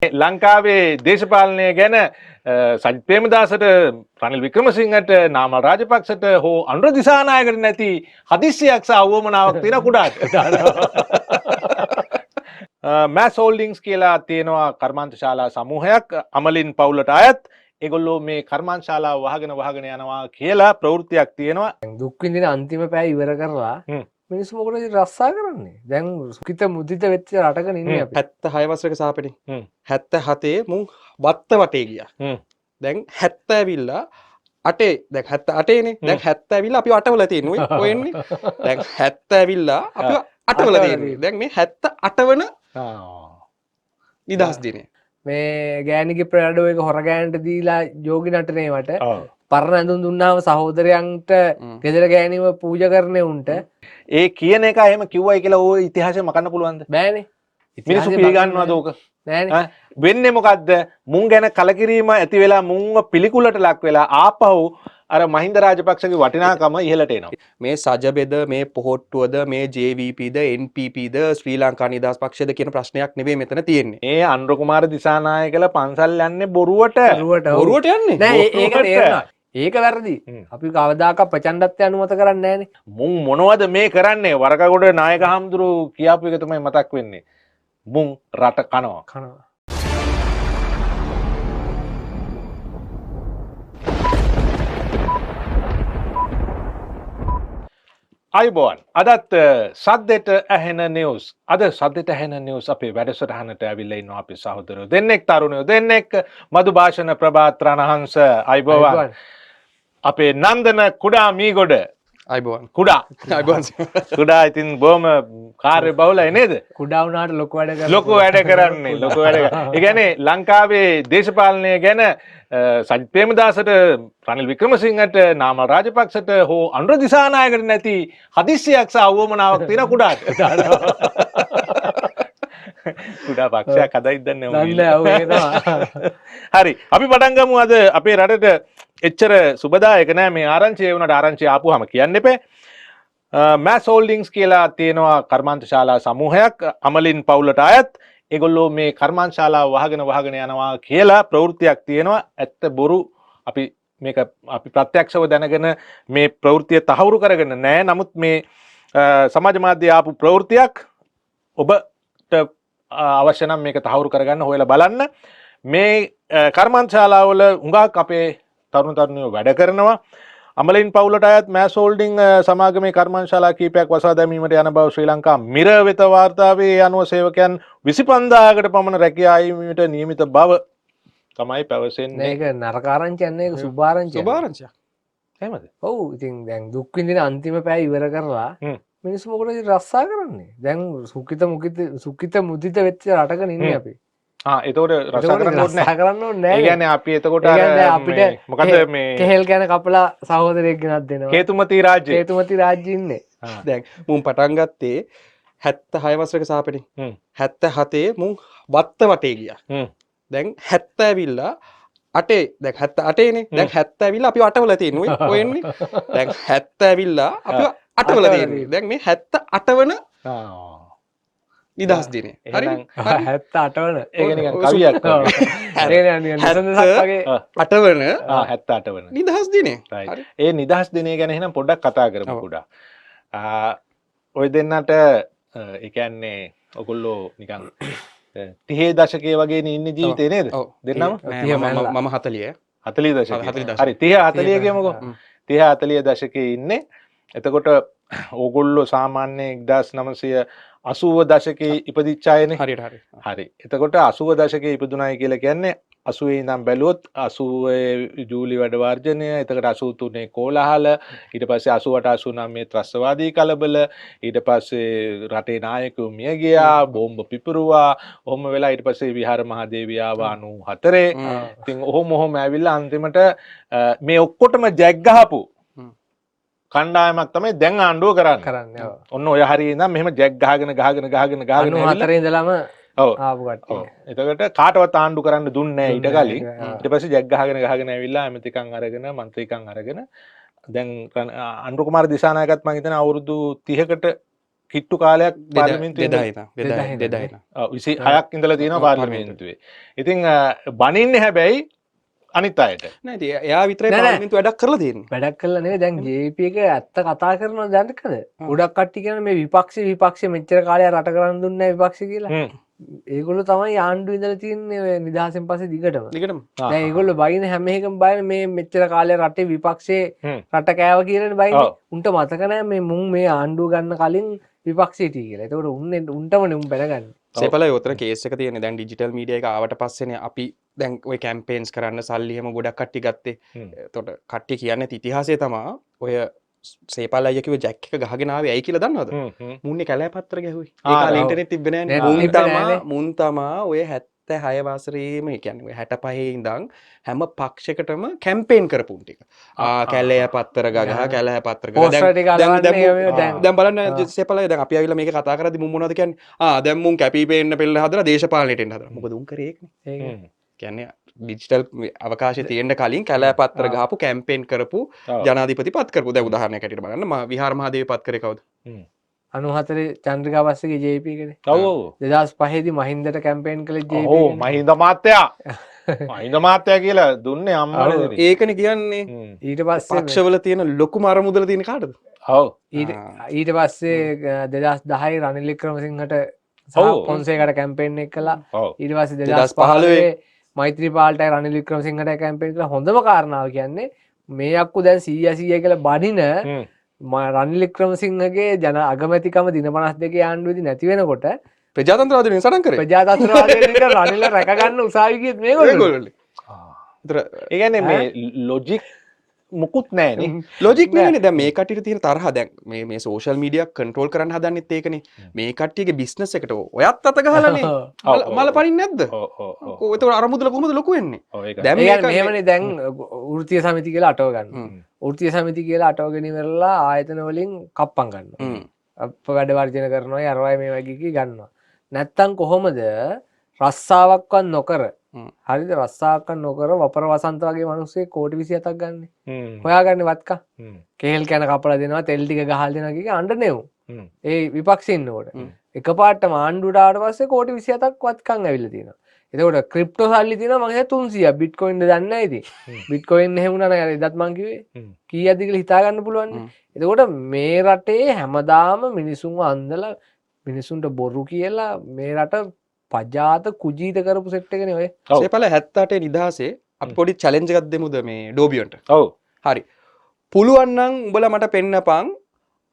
ලංකාවේ දේශපාලනය ගැන සජිත් ප්‍රේමදාසට රනිල් වික්‍රමසිංහට නාමල් රාජපක්ෂට හෝ අනුර දිසානායකට නැති හදිස්සියක් සහ අවමනාවක් තියෙන කුඩාට මෑස් හෝල්ඩින්ග්ස් කියලා තියෙනවා කර්මාන්ත ශාලා සමූහයක් අමලින් පවුලට අයත් ඒගොල්ලෝ මේ කර්මාන්ත ශාලාව වහගෙන යනවා කියලා ප්‍රවෘත්තියක් තියෙනවා. දුක් විඳින අන්තිම පැය ඉවර කරලා මිනිස්සු මොකටද රස්සා කරන්නේ? දැන් සුඛිත මුදිත වෙච්ච රටක ඉන්නේ අපි. 76 වසරක සාපෙටි. 77 මුන් වත්ත වටේ ගියා. දැන් 70 ඇවිල්ලා 8 දැන් 78 නේ. දැන් 70 ඇවිල්ලා අපි 8 වල තියෙන්නේ. ඔය එන්නේ. දැන් 70 ඇවිල්ලා අපි 8 වල තියෙන්නේ. දැන් මේ 78 වන නිදහස් දිනේ. මේ ගෑණිගේ ප්‍රඩෝ එක හොර ගෑනට දීලා යෝගි නටනේවට පරණ ඇඳුම් දුන්නාම සහෝදරයන්ට ගෙදර ගෑණිව පූජා කරන්නේ උන්ට ඒ කියන එක එහෙම කිව්වයි කියලා ඕ ඉතිහාසය මකන්න පුළුවන්ද? බෑනේ. මිනිස්සු පිළිගන්නවද ඕක? නෑනේ. වෙන්නේ මොකද්ද? මුන් ගැන කලකිරීම ඇති වෙලා මුන්ව පිළිකුලට ලක් වෙලා ආපහු අර මහින්ද රාජපක්ෂගේ වටිනාකම ඉහළට එනවා. මේ සජබෙද මේ පොහොට්ටුවද මේ JVPද NPPද ශ්‍රී ලංකා නිදහස් පක්ෂද කියන ප්‍රශ්නයක් නෙවෙයි මෙතන තියෙන්නේ. මේ අනුර කුමාර දිසානායකලා පන්සල් යන්නේ බොරුවට. බොරුවට යන්නේ. නෑ ඒක තේරෙනවා. ඒක වැරදි. අපි කවදාකවත් ප්‍රචණ්ඩත්වය අනුමත කරන්නේ නෑනේ. මුන් මොනවද මේ කරන්නේ? වරකගොඩ නායක හඳුරු කියාපු එක තමයි මතක් වෙන්නේ. මුන් රට කනවා. අයිබෝන් අදත් සද්දෙට ඇහෙන නිවුස් අද සද්දෙට ඇහෙන නිවුස් අපේ වැඩසටහනට ඇවිල්ලා ඉන්නවා අපි සහෝදරයෝ දෙන්නෙක් තරුණයෝ දෙන්නෙක් මధు භාෂණ ප්‍රභාත් රණහංස අයිබෝන් අපේ නන්දන කුඩා මීගොඩ අයිබෝන් කුඩා අයිබෝන් කුඩා ඉතින් බොහොම කාර්ය බහුලයි නේද කුඩා වුණාට ලොකු වැඩ කරන්නේ ලොකු වැඩ ඒ කියන්නේ ලංකාවේ දේශපාලනය ගැන සජිත් ප්‍රේමදාසට රනිල් වික්‍රමසිංහට නාමල් රාජපක්ෂට හෝ අනුර දිසානායකට නැති හදිස්සියක් සහ අවමනාවක් තියෙන කුඩාට කුඩා පක්ෂයක් හදයිද හරි අපි පටන් ගමු අද අපේ රටට එච්චර සුබදායක නෑ මේ ආරංචිය වුණාට ආරංචිය ආපුවාම කියන්න එපේ මෑස් හෝල්ඩින්ග්ස් කියලා තියෙනවා කර්මාන්ත ශාලා සමූහයක් අමලින් පවුලට අයත් ඒගොල්ලෝ මේ කර්මාන්ත ශාලාව වහගෙන යනවා කියලා ප්‍රවෘත්තියක් තියෙනවා. ඇත්ත බොරු අපි මේක අපි ප්‍රත්‍යක්ෂව දැනගෙන මේ ප්‍රවෘත්තිය තහවුරු කරගෙන නැහැ. නමුත් මේ සමාජ මාධ්‍ය ආපු ප්‍රවෘත්තියක් ඔබට අවශ්‍ය නම් මේක තහවුරු කරගන්න හොයලා බලන්න. මේ කර්මාන්ත ශාලාවල හුඟක් අපේ තරුණ තරුණියෝ වැඩ කරනවා. අමලින් පවුලට අයත් මෑස් හෝල්ඩින් සමාගමේ කර්මාන්ත ශාලා කීපයක් වසා දැමීමට යන බව ශ්‍රී ලංකා මිර වෙත වාර්තාවේ අනුව සේවකයන් 25000කට පමණ රැකියා අයවීමට නියමිත බව තමයි පැවසෙන්නේ. මේක නරකාරංචියක් නෙවෙයි ඒක සුභාරංචියක්. සුභාරංචියක්. එහෙමද? ඔව් ඉතින් දැන් දුක් විඳින අන්තිම පැය ඉවර කරලා මිනිස්සු මොකටද රස්සා කරන්නේ? දැන් සුඛිත මුදිත වෙච්ච රටක ඉන්නේ අපි. එතකොට රස්සා කරන්න ඕනේ නෑ. ඒ කියන්නේ අපි එතකොට අපිට මොකද මේ කෙහෙල් ගැන කපලා සහෝදරයෙක් ගෙනත් දෙනවා. හේතුමති රාජ්‍ය ඉන්නේ. දැන් මුන් පටන් ගත්තේ 76 වසරක සාපෙටි. 77 මුන් වත්ත වටේ ගියා. දැන් 70 ඇවිල්ලා 8 දැන් 78 නේ. දැන් 70 ඇවිල්ලා අපි 8 වල තියෙන්නේ. ඔය එන්නේ. දැන් 70 ඇවිල්ලා අපි 8 වල තියෙන්නේ. දැන් මේ 78 වන නිදහස් දිනේ. හරි 78 වන ඒක නිකන් කවියක් වගේ. 78 වන 78 වන නිදහස් දිනේ. ඒ නිදහස් දිනේ ගැන එහෙනම් පොඩ්ඩක් කතා කරමු කුඩා. ඔය දෙන්නට ඒ කියන්නේ ඔයගොල්ලෝ නිකන් 30 දශකයේ වගේ ඉන්නේ ජීවිතේ නේද? දෙන්නම මම 40 දශකයේ. හරි 30 40 කියමුකෝ. 30 40 දශකයේ ඉන්නේ. එතකොට ඕගොල්ලෝ සාමාන්‍ය 1980 දශකයේ ඉපදිච්ච අයනේ. හරි. එතකොට 80 දශකයේ ඉපදුනායි කියලා කියන්නේ 80 ඉඳන් බැලුවොත් 80 ජූලි වැඩ වර්ජනය, එතකොට 83 කෝලහල, ඊට පස්සේ 88 89 ත්‍රස්තවාදී කලබල, ඊට පස්සේ රටේ නායකයෝ මිය ගියා, බෝම්බ පිපිරුවා, ඔහොම වෙලා ඊට පස්සේ විහාර මහදේවිය ආවා 94. ඉතින් ඔහොම ඇවිල්ලා අන්තිමට මේ ඔක්කොටම ජැක් ගහපු කණ්ඩායමක් තමයි දැන් ආණ්ඩුව කරන්නේ. ඔන්න ඔය හරිය ඉඳන් මෙහෙම ජැක් ගහගෙන 94 ඉඳලම ආපු කට්ටිය. එතකොට කාටවත් ආණ්ඩු කරන්න දුන්නේ නැහැ ඊට කලින්. ඊට පස්සේ ජැක් ගහගෙන ඇවිල්ලා ඇමතිකම් අරගෙන මන්ත්‍රීකම් අරගෙන දැන් අනුර කුමාර දිසානායකත් මම හිතන අවුරුදු 30කට කිට්ටු කාලයක් පාර්ලිමේන්තුවේ දෙදයින 26ක් ඉඳලා තියෙනවා පාර්ලිමේන්තුවේ. ඉතින් බනින්නේ හැබැයි අනිත් අයට. නෑ එයා විතරයි පාර්ලිමේන්තුව වැඩක් කරලා තියෙන්නේ. වැඩක් කළා නෙවෙයි දැන් JP එක ඇත්ත කතා කරනවා දැනකද? ගොඩක් කට්ටිය කියන මේ විපක්ෂ මෙච්චර කාලයක් රට කරන් දුන්නේ නැහැ විපක්ෂ කියලා. ඒගොල්ලෝ තමයි ආණ්ඩුවේ ඉඳලා තියන්නේ ඔය නිදහසෙන් පස්සේ දිගටම. දැන් ඒගොල්ලෝ බයින හැම එකම බයින මේ මෙච්චර කාලයක් රටේ විපක්ෂේ රට කෑව කියලානේ බයින්නේ. උන්ට මතක නැහැ මේ මුන් මේ ආණ්ඩුව ගන්න කලින් විපක්ෂේ හිටියේ කියලා. ඒතකොට උන්ටමනේ උන් බැනගන්නේ. සේපලයි ඔතන කේස් එක තියෙන්නේ. දැන් ඩිජිටල් මීඩියා එක ආවට පස්සේනේ අපි දැන් ඔය කැම්පේන්ස් කරන්න සල්ලි හැම ගොඩක් කට්ටිය ගත්තේ. එතකොට කට්ටිය කියන්නේ ඉතිහාසය තමයි ඔය සේපල් අයියා කිව්ව ජැක් එක ගහගෙන ආවේ ඇයි කියලා දන්නවද? මුන්නේ කැලෑ පත්‍ර ගැහුවේ. ඒ කාලේ ඉන්ටර්නෙට් තිබ්බේ නෑනේ. මුන් තමා ඔය 76 වසරේම ඒ කියන්නේ ඔය 65 ඉඳන් හැම පක්ෂයකටම කැම්පේන් කරපු උන් ටික. කැලෑ පත්‍ර ගහ කැලෑ පත්‍ර ගහ දැන් බලන්න සේපලයි දැන් අපි ආවිලා මේක කතා කරද්දි මුන් මොනවද කියන්නේ? දැන් මුන් කැපිපේන්න පෙළ හදලා දේශපාලනයට එන්න හදලා. මොකද උන් කරේ ඒකනේ. කියන්නේ ඩිජිටල් අවකාශය තියෙන්න කලින් කැලෑ පත්‍ර ගහපු කැම්පේන් කරපු ජනාධිපති පත් කරපු. දැන් උදාහරණයක් ඇටියට බලන්න විහාර මහදේව පත් කරේ කවුද? 94 චන්ද්‍රිකා බස්සගේ JP එකනේ. ඔව් 2005 දී මහින්දට කැම්පේන් කළේ JP. ඔව් මහින්ද මහත්තයා. මහින්ද මහත්තයා කියලා දුන්නේ අම්මනේ. ඒකනේ කියන්නේ. ඊට පස්සේ පක්ෂවල තියෙන ලොකුම අරමුදල තියෙන කාටද? ඔව්. ඊට පස්සේ 2010 රනිල් වික්‍රමසිංහට සහ පොන්සේකට කැම්පේන් එක කළා. ඊට පස්සේ 2015 මෛත්‍රීපාලටයි රනිල් වික්‍රමසිංහට කැම්පේන් කළා. හොඳම කාරණාව කියන්නේ මේ අක්කු දැන් 100 කියලා බඩින රනිල් වික්‍රමසිංහගේ ජන අගමැතිකම දින 52 ආණ්ඩුවේදී නැති වෙනකොට ප්‍රජාතන්ත්‍රවාදීන් සටන් කරේ. ප්‍රජාතන්ත්‍රවාදීන් රනිල් රැක ගන්න උසාවි ගියත් මේගොල්ලෝ. ඒ කියන්නේ මේ ලොජික් මුකුත් නෑනේ. ලොජික් නෑනේ. දැන් මේ කට්ටියට තියෙන තරහ දැන් මේ සෝෂල් මීඩියා කන්ට්‍රෝල් කරන්න හදන්නෙත් ඒකනේ. මේ කට්ටියගේ බිස්නස් එකට ඔයත් අත ගහලානේ. මල පනින්නේ නැද්ද? ඔව්. ඒතකොට අරමුදල කොහොමද ලොකු වෙන්නේ? දැන් මේක මෙහෙමනේ දැන් වෘත්තීය සමිති කියලා අටව ගන්නවා. වෘත්තීය සමිති කියලා අටවගෙන ඉවරලා ආයතන වලින් කප්පම් ගන්නවා. වැඩ වර්ජන කරනවා, යරවයි මේ වගේ කී ගන්නවා. නැත්තම් කොහොමද රස්සාවක්වත් නොකර හරිද රස්සාවක් නොකර වපර වසන්ත වගේ මිනිස්සු කෝටි 27ක් ගන්න. හොයාගන්නේ වත්කා. කේල් කන කපලා දෙනවා, තෙල් ටික ගහලා දෙනවා කිය අඬනෙව්. ඒ විපක්ෂේ ඉන්නකොට. එකපාරටම ආණ්ඩුවට ආවට පස්සේ කෝටි 27ක් වත්කම් ඇවිල්ලා තියෙනවා. එතකොට ක්‍රිප්ටෝ සල්ලි තියෙනවා මම හිතුවා 300ක්. බිට්කොයින්ද දන්නේ නැහැ ඉතින්. බිට්කොයින් එහෙම වුණා නේද? එදත් මං කිව්වේ. කීයක්ද කියලා හිතා ගන්න පුළුවන් නේ. එතකොට මේ රටේ හැමදාම මිනිසුන්ව අන්දලා මිනිසුන්ට බොරු කියලා මේ රට පජාත කුජීත කරපු සෙට් එකනේ ඔය. සේපල 78 නිදහසේ අපි පොඩි චැලෙන්ජ් එකක් දෙමුද මේ ඩෝබියන්ට? ඔව්. හරි. පුළුවන් නම් උඹලා මට පෙන්නපන්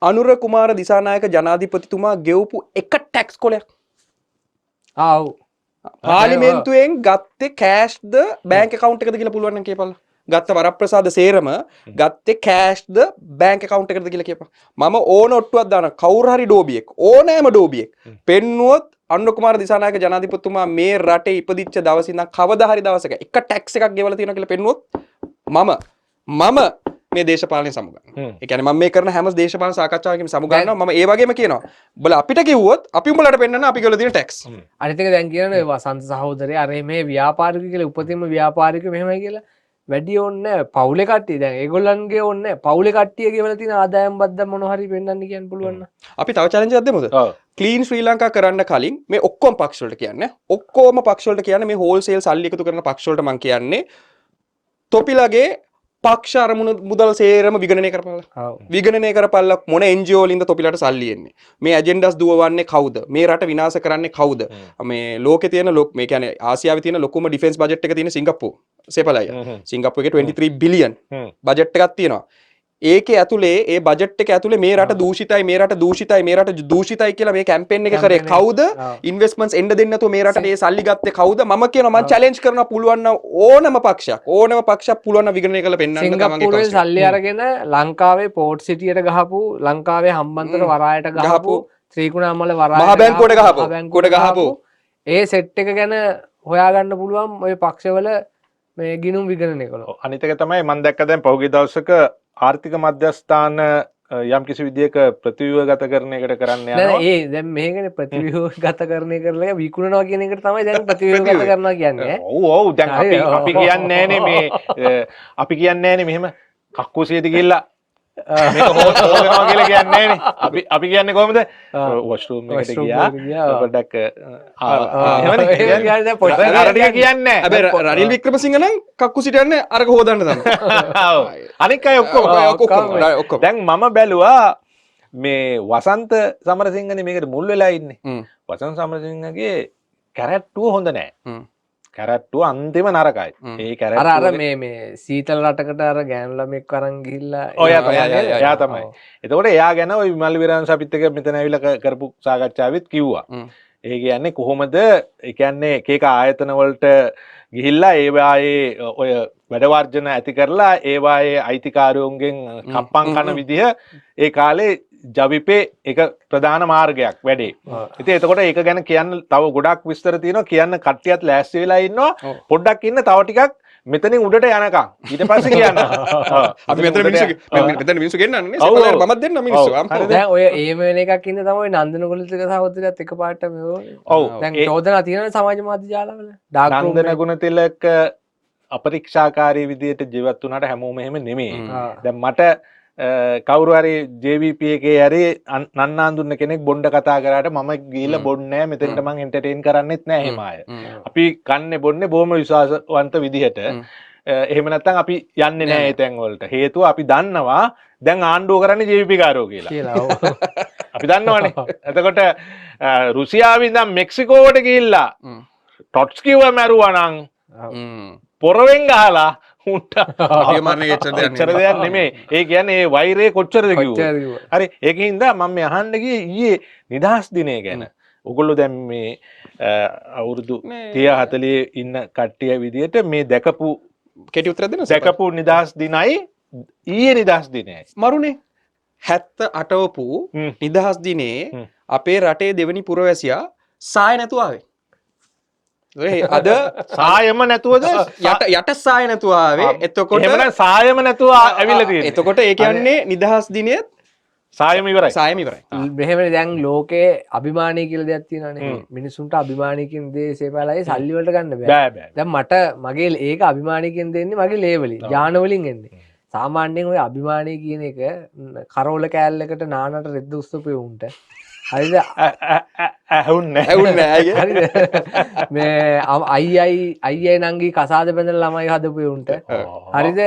අනුර කුමාර දිසානායක ජනාධිපතිතුමා ගෙවපු එක ටැක්ස් කොලයක්. ආව්. පාර්ලිමේන්තුවෙන් ගත්තේ කෑෂ්ද බෑන්ක් account එකද කියලා පුළුවන් නම් කියපල්ලා. ගත්ත වරප්‍රසාද සේරම ගත්තේ කෑෂ්ද බෑන්ක් account එකද කියලා කියපන්. මම ඕන ඔට්ටුවක් දාන කවුරු හරි ඩෝබියෙක් ඕනෑම ඩෝබියෙක් පෙන්නුවොත් අනුර කුමාර දිසානායක ජනාධිපතිතුමා මේ රටේ ඉපදිච්ච දවසේ ඉඳන් කවදා හරි දවසක එක ටැක්ස් එකක් ගෙවලා තියෙනවා කියලා පෙන්නුවොත් මම මේ දේශපාලනය සමුගන්නවා. ඒ කියන්නේ මම මේ කරන හැම දේශපාලන සාකච්ඡාවකම සමුගන්නවා. මම ඒ වගේම කියනවා. උඹලා අපිට කිව්වොත් අපි උඹලට පෙන්නන්න අපි ගෙවලා තියෙන ටැක්ස්. අනිත් එක දැන් කියනවා වසන්ත සහෝදරයා අර මේ ව්‍යාපාරික කියලා උපතින්ම ව්‍යාපාරික මෙහෙමයි කියලා වැඩි ඕනේ පවුලේ කට්ටිය දැන් ඒගොල්ලන්ගේ ඕනේ පවුලේ කට්ටිය ගෙවලා තියෙන ආදායම් බද්ද මොන හරි පෙන්නන්න කියන්න පුළුවන් නම් අපි තව චැලෙන්ජ් එකක් දෙමුද? ක්ලීන් ශ්‍රී ලංකා කරන්න කලින් මේ ඔක්කොම පක්ෂ වලට කියන්නේ ඔක්කොම පක්ෂ වලට කියන්නේ මේ හෝල්සේල් සල්ලි එකතු කරන පක්ෂ වලට මම කියන්නේ තොපිලගේ පක්ෂ අරමුණු මුදල් සේරම විගණනය කරපල්ලා. විගණනය කරපල්ලා මොන NGO වලින්ද තොපිලට සල්ලි එන්නේ. මේ ඇජෙන්ඩාස් දුවවන්නේ කවුද? මේ රට විනාශ කරන්නේ කවුද? මේ ලෝකේ තියෙන මේ කියන්නේ ආසියාවේ තියෙන ලොකුම ඩිෆෙන්ස් බජට් එක තියෙන සිංගප්පූර්. සේපලයි. සිංගප්පූර් එකේ 23 බිලියන් බජට් එකක් තියෙනවා. ඒකේ ඇතුලේ ඒ බජට් එක ඇතුලේ මේ රට දූෂිතයි මේ රට දූෂිතයි මේ රට දූෂිතයි කියලා මේ කැම්පේන් එක කරේ කවුද? ඉන්වෙස්ට්මන්ට්ස් එන්න දෙන්නේ නැතුව මේ රටට ඒ සල්ලි ගත්තේ කවුද? මම කියනවා මම චැලෙන්ජ් කරනවා පුළුවන් නම් ඕනම පක්ෂයක් පුළුවන් නම් විගණනය කරලා පෙන්නන්න සිංගප්පූරුවේ සල්ලි අරගෙන ලංකාවේ පෝට් සිටියට ගහපු ලංකාවේ හම්බන්තොට වරායට ගහපු ත්‍රිකුණාමල වරායට මහ බැංකුවට ගහපු ඒ සෙට් එක ගැන හොයාගන්න පුළුවන් ඔය පක්ෂවල මේ ගිනුම් විගණනය කළා. අනිත් එක තමයි මම දැක්ක දැන් පහුගිය දවසක ආර්ථික මධ්‍යස්ථාන යම් කිසි විදියක ප්‍රතිව්‍යුහගත කරන එකට කරන්න යනවා. නෑ ඒ දැන් මේකනේ ප්‍රතිව්‍යුහගත කරණය කරලා විකුණනවා කියන එකට තමයි දැන් ප්‍රතිව්‍යුහගත කරනවා කියන්නේ. ඔව් දැන් අපි කියන්නේ නෑනේ මේ අපි කියන්නේ නෑනේ මෙහෙම කක්කුසියට ගිහිල්ලා මේක හොදනවා කියලා කියන්නේ නෑනේ. අපි කියන්නේ කොහොමද? වොෂ්රූම් එකට washroom ගියා. එකට ගියා. පොඩ්ඩක් එහෙමනේ කියන්නේ පොඩ්ඩක් අර ටික කියන්නේ හැබැයි රනිල් වික්‍රමසිංහ නම් කක්කු සිටන්නේ අරක හොදන්න තමයි. නෑ. අනික් අය ඔක්කොම ඔක්කොම දැන් මම බැලුවා මේ වසන්ත සමරසිංහනේ මේකට මුල් වෙලා ඉන්නේ. වසන්ත සමරසිංහගේ කැරැට්ටුව හොඳ නෑ. කැරැට්ටුව අන්තිම නරකයි. ඒ අර කැරැට්ටුව මේ සීතල රටකට අර ගෑනු ළමෙක් අරන් ගිහිල්ලා එයා තමයි. එතකොට එයා ගැන ওই විමල් විරාන්ස අපිත් එක්ක මෙතන ඇවිල්ලා කරපු සාකච්ඡාවෙත් කිව්වා. ඒ කියන්නේ කොහොමද ඒ කියන්නේ එක එක ආයතන වලට ගිහිල්ලා ඒවායේ ඔය වැඩ වර්ජන ඇති කරලා ඒවායේ අයිතිකාරයෝන්ගෙන් කප්පම් කන විදිහ ඒ කාලේ ජවිපේ එක ප්‍රධාන මාර්ගයක් වැඩේ. ඉතින් එතකොට ඒක ගැන කියන්න තව ගොඩක් විස්තර තියෙනවා. කියන්න කට්ටියත් ලෑස්ති වෙලා ඉන්නවා. පොඩ්ඩක් ඉන්න තව ටිකක් මෙතනින් උඩට යනකම්. ඊට පස්සේ කියන්න. අපි මෙතන මිනිස්සු ගෙන්නන්නේ සමහරවිට මමත් දෙන්න මිනිස්සු. දැන් ඔය ඒම වෙන එකක් ඉන්න තමයි නන්දන කොලිතික සහෝදරයත් එකපාරට මේ ඔව්. දැන් චෝදනා තියෙනවා සමාජ මාධ්‍ය ජාලවල. ඩාර්ක් රූම් නන්දන ගුණතිලක අපරීක්ෂාකාරී විදියට ජීවත් වුණාට හැමෝම එහෙම නෙමෙයි. දැන් මට කවුරු හරි JVP එකේ හරි නන්නාඳුන්න කෙනෙක් බොණ්ඩ කතා කරාට මම ගිහිල්ලා බොන්නේ නැහැ. මෙතෙන්ට මං එන්ටර්ටේන් කරන්නෙත් නැහැ එහෙම අය. අපි කන්නේ බොන්නේ බොහොම විශ්වාසවන්ත විදිහට. එහෙම නැත්නම් අපි යන්නේ නැහැ ඒ තැන් වලට. හේතුව අපි දන්නවා දැන් ආණ්ඩුව කරන්නේ JVP කාරෝ කියලා. අපි දන්නවනේ. එතකොට රුසියාවේ ඉඳන් මෙක්සිකෝවට ගිහිල්ලා ටොට්ස්කිව මැරුවා නම් පොරවෙන් ගහලා උන්ට අභිමානයේ එච්චර දෙයක් නෙමෙයි. ඒ කියන්නේ ඒ වෛරය කොච්චරද කිව්වොත්. හරි ඒකින්ද මම මේ අහන්න ගියේ ඊයේ නිදහස් දිනය ගැන. ඔයගොල්ලෝ දැන් මේ අවුරුදු 30 40 ඉන්න කට්ටිය විදියට මේ දැකපු කෙටි උත්තර දෙන්න. දැකපු නිදහස් දිනයි ඊයේ නිදහස් දිනයයි. මරුනේ 78 වපු නිදහස් දිනේ අපේ රටේ දෙවෙනි පුරවැසියා සාය නැතුව ආවේ. අද සායම නැතුවද යට සාය නැතුව ආවේ. එතකොට එහෙමනම් සායම නැතුව ඇවිල්ලා තියෙන්නේ. එතකොට ඒ කියන්නේ නිදහස් දිනෙත් සායම ඉවරයි. සායම ඉවරයි. මෙහෙමනේ දැන් ලෝකේ අභිමානය කියලා දෙයක් තියෙනවානේ. මිනිසුන්ට අභිමානය කියන දේ සේපාලයි සල්ලි වලට ගන්න බෑ. දැන් මට මගේ ඒක අභිමානය කියන දෙන්නේ මගේ ලේවලින් ඥාන වලින් එන්නේ. සාමාන්‍යයෙන් ඔය අභිමානය කියන එක කරෝල කෑල්ලකට නානට රෙද්ද උස්සපේ උන්ට හරිද ඇහුන්නේ හරිද මේ අයියයි නංගි කසාද බැඳලා ළමයි හදපු උන්ට හරිද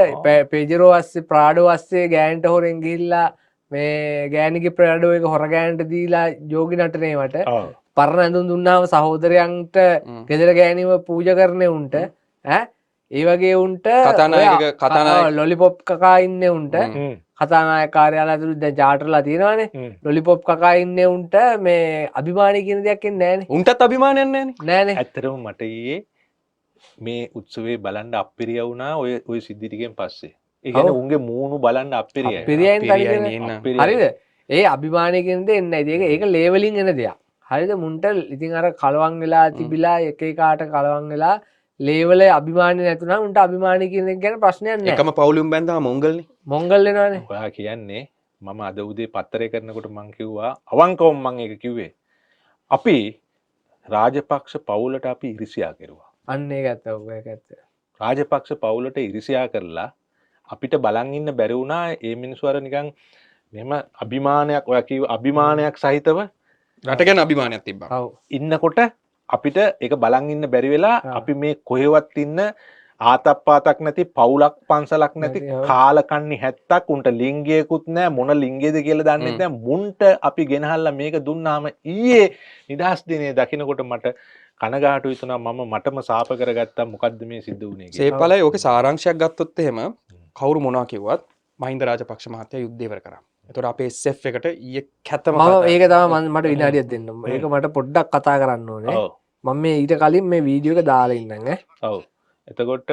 පෙජරෝ අස්සේ ප්‍රාඩෝ අස්සේ ගෑනට හොරෙන් ගිහිල්ලා මේ ගෑණිගේ ප්‍රාඩෝ එක හොර ගෑනට දීලා ජෝගි නටනේවට පරණ ඇඳුම් දුන්නාම සහෝදරයන්ට ගෙදර ගෑණිව පූජා කරන්නේ උන්ට ඈ ඒ වගේ උන්ට කතානායක ලොලිපොප් කකා ඉන්නේ උන්ට කතානායක කාර්යාලය ඇතුළේ දැන් චාටර්ලා තියෙනවානේ ලොලිපොප් කකා ඉන්නේ උන්ට මේ අභිමානී කියන දෙයක් එන්නේ නැහනේ උන්ටත් අභිමානයක් නැහනේ ඇත්තටම මට ඊයේ මේ උත්සවේ බලන්න අප්පිරිය වුණා ඔය සිද්ධි ටිකෙන් පස්සේ ඒ කියන්නේ උන්ගේ මූණු බලන්න අප්පිරියයි හරිද ඒ අභිමානී කියන දේ එන්නේ නැහැ ඒක ලේවලින් එන දෙයක් හරිද මුන්ට ඉතින් අර කලවම් වෙලා තිබිලා එක එකාට කලවම් වෙලා ලේවල අභිමානය නැතුණා උන්ට අභිමානය කියන එක ගැන ප්‍රශ්නයක් නැහැ. එකම පවුලෙන් බැඳාම මොංගල්නේ. මොංගල් වෙනවනේ. ඔයා කියන්නේ මම අද උදේ පත්තරේ කරනකොට මං කිව්වා අවංකවම මං ඒක කිව්වේ. අපි රාජපක්ෂ පවුලට අපි ඉරිසියා කෙරුවා. අන්න ඒක ඇත්ත ඔබ ඒක ඇත්ත. රාජපක්ෂ පවුලට ඉරිසියා කරලා අපිට බලන් ඉන්න බැරි වුණා මේ මිනිස්සු අර නිකන් මෙහෙම අභිමානයක් ඔයා කිව්ව අභිමානයක් සහිතව රට ගැන අභිමානයක් තිබ්බා. ඔව්. ඉන්නකොට අපිට ඒක බලන් ඉන්න බැරි වෙලා අපි මේ කොහෙවත් ඉන්න ආතප්පාතක් නැති පවුලක් පන්සලක් නැති කාලකන්නි 70ක් උන්ට ලිංගියකුත් නැහැ මොන ලිංගයේද කියලා දන්නේ නැහැ මුන්ට අපි ගෙනහල්ලා මේක දුන්නාම ඊයේ නිදහස් දිනේ දකින්නකොට මට කනගාටු හිතුණා මම මටම සාප කරගත්තා මොකද්ද මේ සිද්ධ වුනේ කියලා. සේපලයි ඕකේ සාරාංශයක් ගත්තොත් එහෙම කවුරු මොනවා කිව්වත් මහින්ද රාජපක්ෂ මහත්තයා යුද්ධය ඉවර කරා. ඒතකොට අපේ SF එකට ඊයේ කැතම මම ඒක තමයි මට විනාඩියක් දෙන්න. ඒක මට පොඩ්ඩක් කතා කරන්න ඕනේ. මම මේ ඊට කලින් මේ වීඩියෝ එක දාලා ඉන්නම් ඈ. ඔව්. එතකොට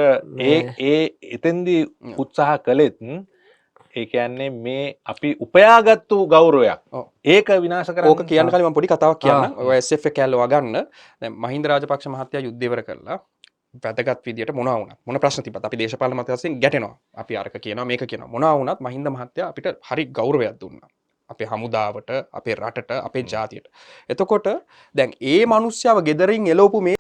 ඒ එතෙන්දී උත්සාහ කළෙත් ඒ කියන්නේ මේ අපි උපයාගත්තු ගෞරවයක්. ඒක විනාශ කරන්න. ඕක කියන්න කලින් මම පොඩි කතාවක් කියන්නම්. ඔය SF එක කැල්ලව ගන්න. දැන් මහින්ද රාජපක්ෂ මහත්තයා යුද්ධය ඉවර කරලා වැදගත් විදියට මොනවා වුණත් මොන ප්‍රශ්න තිබ්බත් අපි දේශපාලන මත වශයෙන් ගැටෙනවා. අපි අරක කියනවා මේක කියනවා. මොනවා වුණත් මහින්ද මහත්තයා අපිට හරි ගෞරවයක් දුන්නා. අපේ හමුදාවට අපේ රටට අපේ ජාතියට. එතකොට දැන් ඒ මිනිස්සයව ගෙදරින් එලවපු මේ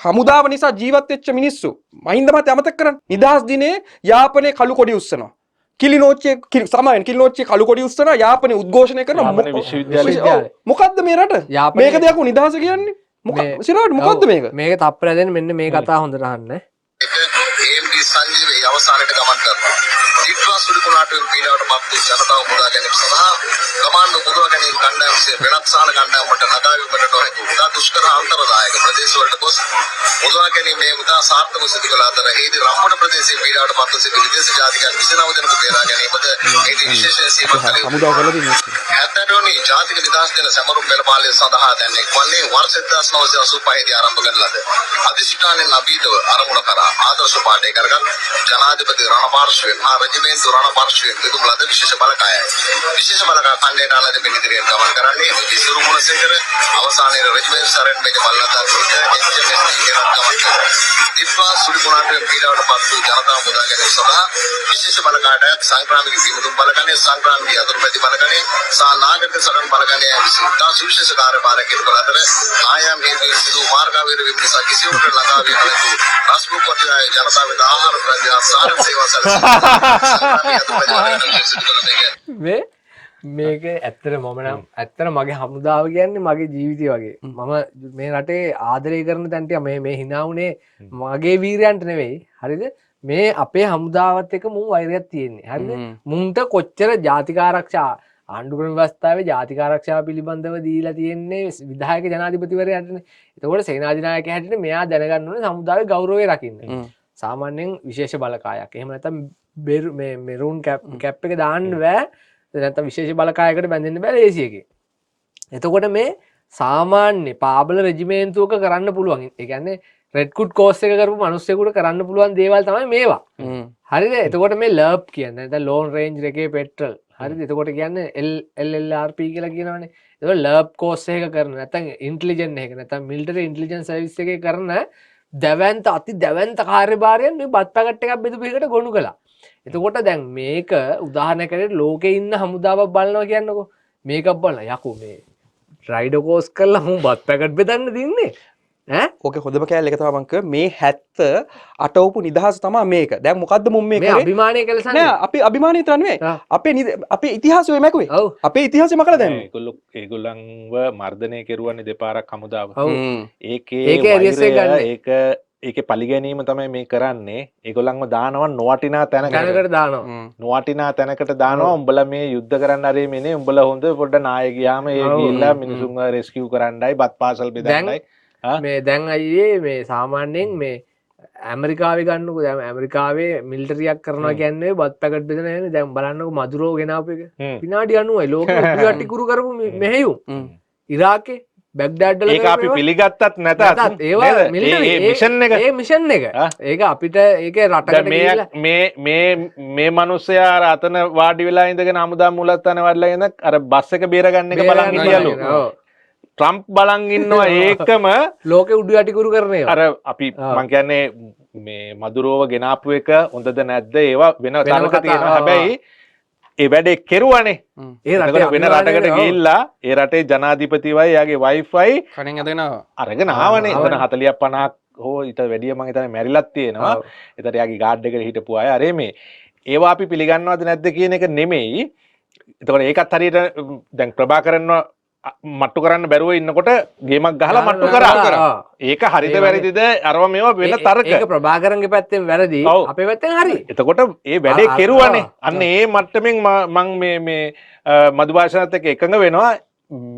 හමුදාව නිසා ජීවත් වෙච්ච මිනිස්සු මහින්ද මහත්තයා අමතක කරන්න. නිදහස් දිනේ යාපනයේ කළු කොඩි උස්සනවා. කිලිනෝච්චේ සාමාන්‍යයෙන් කිලිනෝච්චේ කළු කොඩි උස්සන යාපනයේ උද්ඝෝෂණය කරන යාපනයේ විශ්වවිද්‍යාලය. මොකද්ද මේ රට යාපනයේ- මේක දෙයක් නිදහස කියන්නේ මොකක්ද සිරාට මොකද්ද මේක මේක තප්පර දෙන්න මෙන්න මේ කතා හොඳට අහන්න. AMD සංජීව ඒ අවසානයට ගමන් කරනවා. ඊටවා සුළුකුණාට පීඩාවට පත් ජනතාව මුදා ගැනීම සඳහා කමාන්ඩෝ මුදවා ගැනීම කණ්ඩායම විසින් වෙනත් සාන කණ්ඩායමකට නගාවීමට නොහැකි උදා දුෂ්කර අන්තරදායක ප්‍රදේශවලට ගොස් මුදවා ගැනීම මේ උදා සාර්ථකව සිදු කළ අතර එහිදී රම්බන ප්‍රදේශයේ පීඩාවට පත් සිටි විදේශ ජාතිකයන් 29 දෙනෙකු බේරා ගැනීමද එහිදී විශේෂ සීමා කළේ. හමුදාව කරලා තියෙනවා 70 වෙනි ජාතික නිදහස් දින සමරු පෙරපාලය සඳහා දැන් එක්වන්නේ වර්ෂ 1985 දී ආරම්භ කරන ලද අධිෂ්ඨානෙන් අභීතව අරමුණ කරා ආදර්ශ පාඩේ කරගත් ජනාධිපති රණපාර්ශ්වයෙන් හා රජිමේන්තු රණපාර්ශ්වයෙන් දෙතුම් ලද විශේෂ බලකායයි. විශේෂ බලකාය කණ්ඩායමට අනදෙමින් ඉදිරියෙන් ගමන් කරන්නේ විසිරු ගුණසේකර අවසානයේ රජිමේන්තු සරණ මේක බලනදා දිප්පා සුළුකුණාට පීඩාවට පත් වූ ජනතාව මුදා ගැනීම සඳහා විශේෂ බලකායට සංක්‍රාමික සීමුතුම් බලකණේ සංක්‍රාමික අතුරුපැති බලකණේ සහ නාගරික සරණ බලකණේ විසිතා සුවිශේෂ කාර්යභාරයක් ඉටු කළ අතර ආයම් හේතුවෙන් සිදු මාර්ගාවීර විමසා කිසිවකට ළඟා වී නොහැකි රාස්මුඛපතිය ජනතාව වෙත ආහාර ද්‍රව්‍ය සාර සේවා සැලසීම මේක ඇත්තට මම නම් ඇත්තට මගේ හමුදාව කියන්නේ මගේ ජීවිතය වගේ. මම මේ රටේ ආදරය කරන තැනට මේ hina උනේ මගේ වීරයන්ට නෙවෙයි. හරිද? මේ අපේ හමුදාවත් එක්ක මුන් වෛරයක් තියෙන්නේ. හරිද? මුන්ට කොච්චර ජාතික ආරක්ෂා ආණ්ඩුක්‍රම ව්‍යවස්ථාවේ ජාතික ආරක්ෂාව පිළිබඳව දීලා තියෙන්නේ විධායක ජනාධිපතිවරයාටනේ. එතකොට සේනාධිනායකයා හැටියට මෙයා දැනගන්න ඕනේ හමුදාවේ ගෞරවය රකින්න. සාමාන්‍යයෙන් විශේෂ බලකායක්. එහෙම නැත්නම් මේ මෙරූන් කැප් එක දාන්න බෑ. නැත්නම් විශේෂ බලකායකට බැඳෙන්න බෑ ලේසියකින්. එතකොට මේ සාමාන්‍ය පාබල රෙජිමේන්තුවක කරන්න පුළුවන්. ඒ කියන්නේ රෙඩ් කුඩ් කෝස් එක කරපු මිනිස්සුෙකුට කරන්න පුළුවන් දේවල් තමයි මේවා. හරිද? එතකොට මේ ලර්ප් කියන්නේ නැත්නම් ලෝන් රේන්ජ් එකේ පෙට්‍රල්. හරිද? එතකොට කියන්නේ LLRP කියලා කියනවනේ. එතකොට ලර්ප් කෝස් එක කරන නැත්නම් ඉන්ටෙලිජන්ට් එක නැත්නම් මිලිටරි ඉන්ටෙලිජන්ස් සර්විස් එකේ කරන අති දැවැන්ත කාර්යභාරයෙන් මේ බත් පැකට් එකක් බෙදපු එකට ගොනු කළා. එතකොට දැන් මේක උදාහරණයකට ලෝකේ ඉන්න හමුදාවක් බලනවා කියන්නකෝ. මේකක් බලලා යකෝ මේ රයිඩර් කෝස් කරලා මම බත් පැකට් බෙදන්න දින්නේ. ඕකේ හොඳම කෑල්ල එක තමයි මං මේ 70 අටවපු නිදහස තමයි මේක. දැන් මොකද්ද මුන් මේ මේ කරේ? අභිමානය කළසන්නේ. නෑ අපි අභිමානී විතර නෙවෙයි. අපේ ඉතිහාසය ඔය මැකුවේ. ඔව්. අපේ ඉතිහාසය මකලා දැම්මේ. ඒගොල්ලන්ව මර්ධනය කෙරුවන්නේ දෙපාරක් හමුදාව. ඔව්. ඒකේ ඒකේ ඇරියස් එක ගන්න. ඒක පලිගැනීම තමයි මේ කරන්නේ. ඒගොල්ලන්ව දානවා නොවටිනා තැනකට. දැනකට දානවා. නොවටිනා තැනකට දානවා. උඹලා මේ යුද්ධ කරන්න හරි මෙනේ උඹලා හොඳ පොඩ්ඩ නාය ගියාම ඒ ගිහිල්ලා මිනිසුන්ව රෙස්කියු කරන්නයි බත් පාසල් බෙදන්නයි. මේ දැන් අයියේ මේ සාමාන්‍යයෙන් මේ ඇමරිකාවේ ගන්නකො දැන් ඇමරිකාවේ මිලිටරියක් කරනවා කියන්නේ බත් පැකට් බෙදන නේ. දැන් බලන්නකො මදුරෝ ගෙනාපු එක. විනාඩි 90යි ලෝකෙ උඩට කුරු කරපු මෙහෙයුම්. ඉරාකේ බැග්ඩාඩ් වල ඒක අපි පිළිගත්තත් නැතත් ඒවා මිලිටරි ඒ මිෂන් එක ඒ මිෂන් එක ඒක අපිට ඒකේ රටකට ගිහිල්ලා මේ මිනිස්සයා අර අතන වාඩි වෙලා ඉඳගෙන හමුදා මුලත්තන වඩලා ඉඳන් අර බස් එක බේරගන්න එක බලන් හිටියලු. ට්‍රම්ප් බලන් ඉන්නවා ඒකම ලෝකෙ උඩු යටි කුරු කරන ඒවා. අර අපි මං කියන්නේ මේ මදුරෝව ගෙනාපු එක හොඳද නැද්ද ඒවා වෙන තරක තියෙනවා. හැබැයි ඒ වැඩේ කෙරුවනේ. ඒ රටේ වෙන රටකට ගිහිල්ලා ඒ රටේ ජනාධිපතිවයි යාගේ වයිෆයි කණෙන් ඇදෙනවා. අරගෙන ආවනේ. එතන 40ක් 50ක් හෝ ඊට වැඩිය මං හිතන්නේ මැරිලත් තියෙනවා. එතන යාගේ ගාඩ් එකට හිටපු අය අර මේ ඒවා අපි පිළිගන්නවද නැද්ද කියන එක නෙමෙයි. එතකොට ඒකත් හරියට දැන් ප්‍රභාකරන්ව මට්ටු කරන්න බැරුව ඉන්නකොට ගේමක් ගහලා මට්ටු කරා. ඒක හරිද වැරදිද අරව මේවා වෙන තර්ක. ඒක ප්‍රභාකරන්ගේ පැත්තෙන් වැරදි. අපේ පැත්තෙන් හරි. එතකොට ඒ වැඩේ කෙරුවානේ. අන්න ඒ මට්ටමින් මං මේ මදු භාෂාවත් එක්ක එකඟ වෙනවා.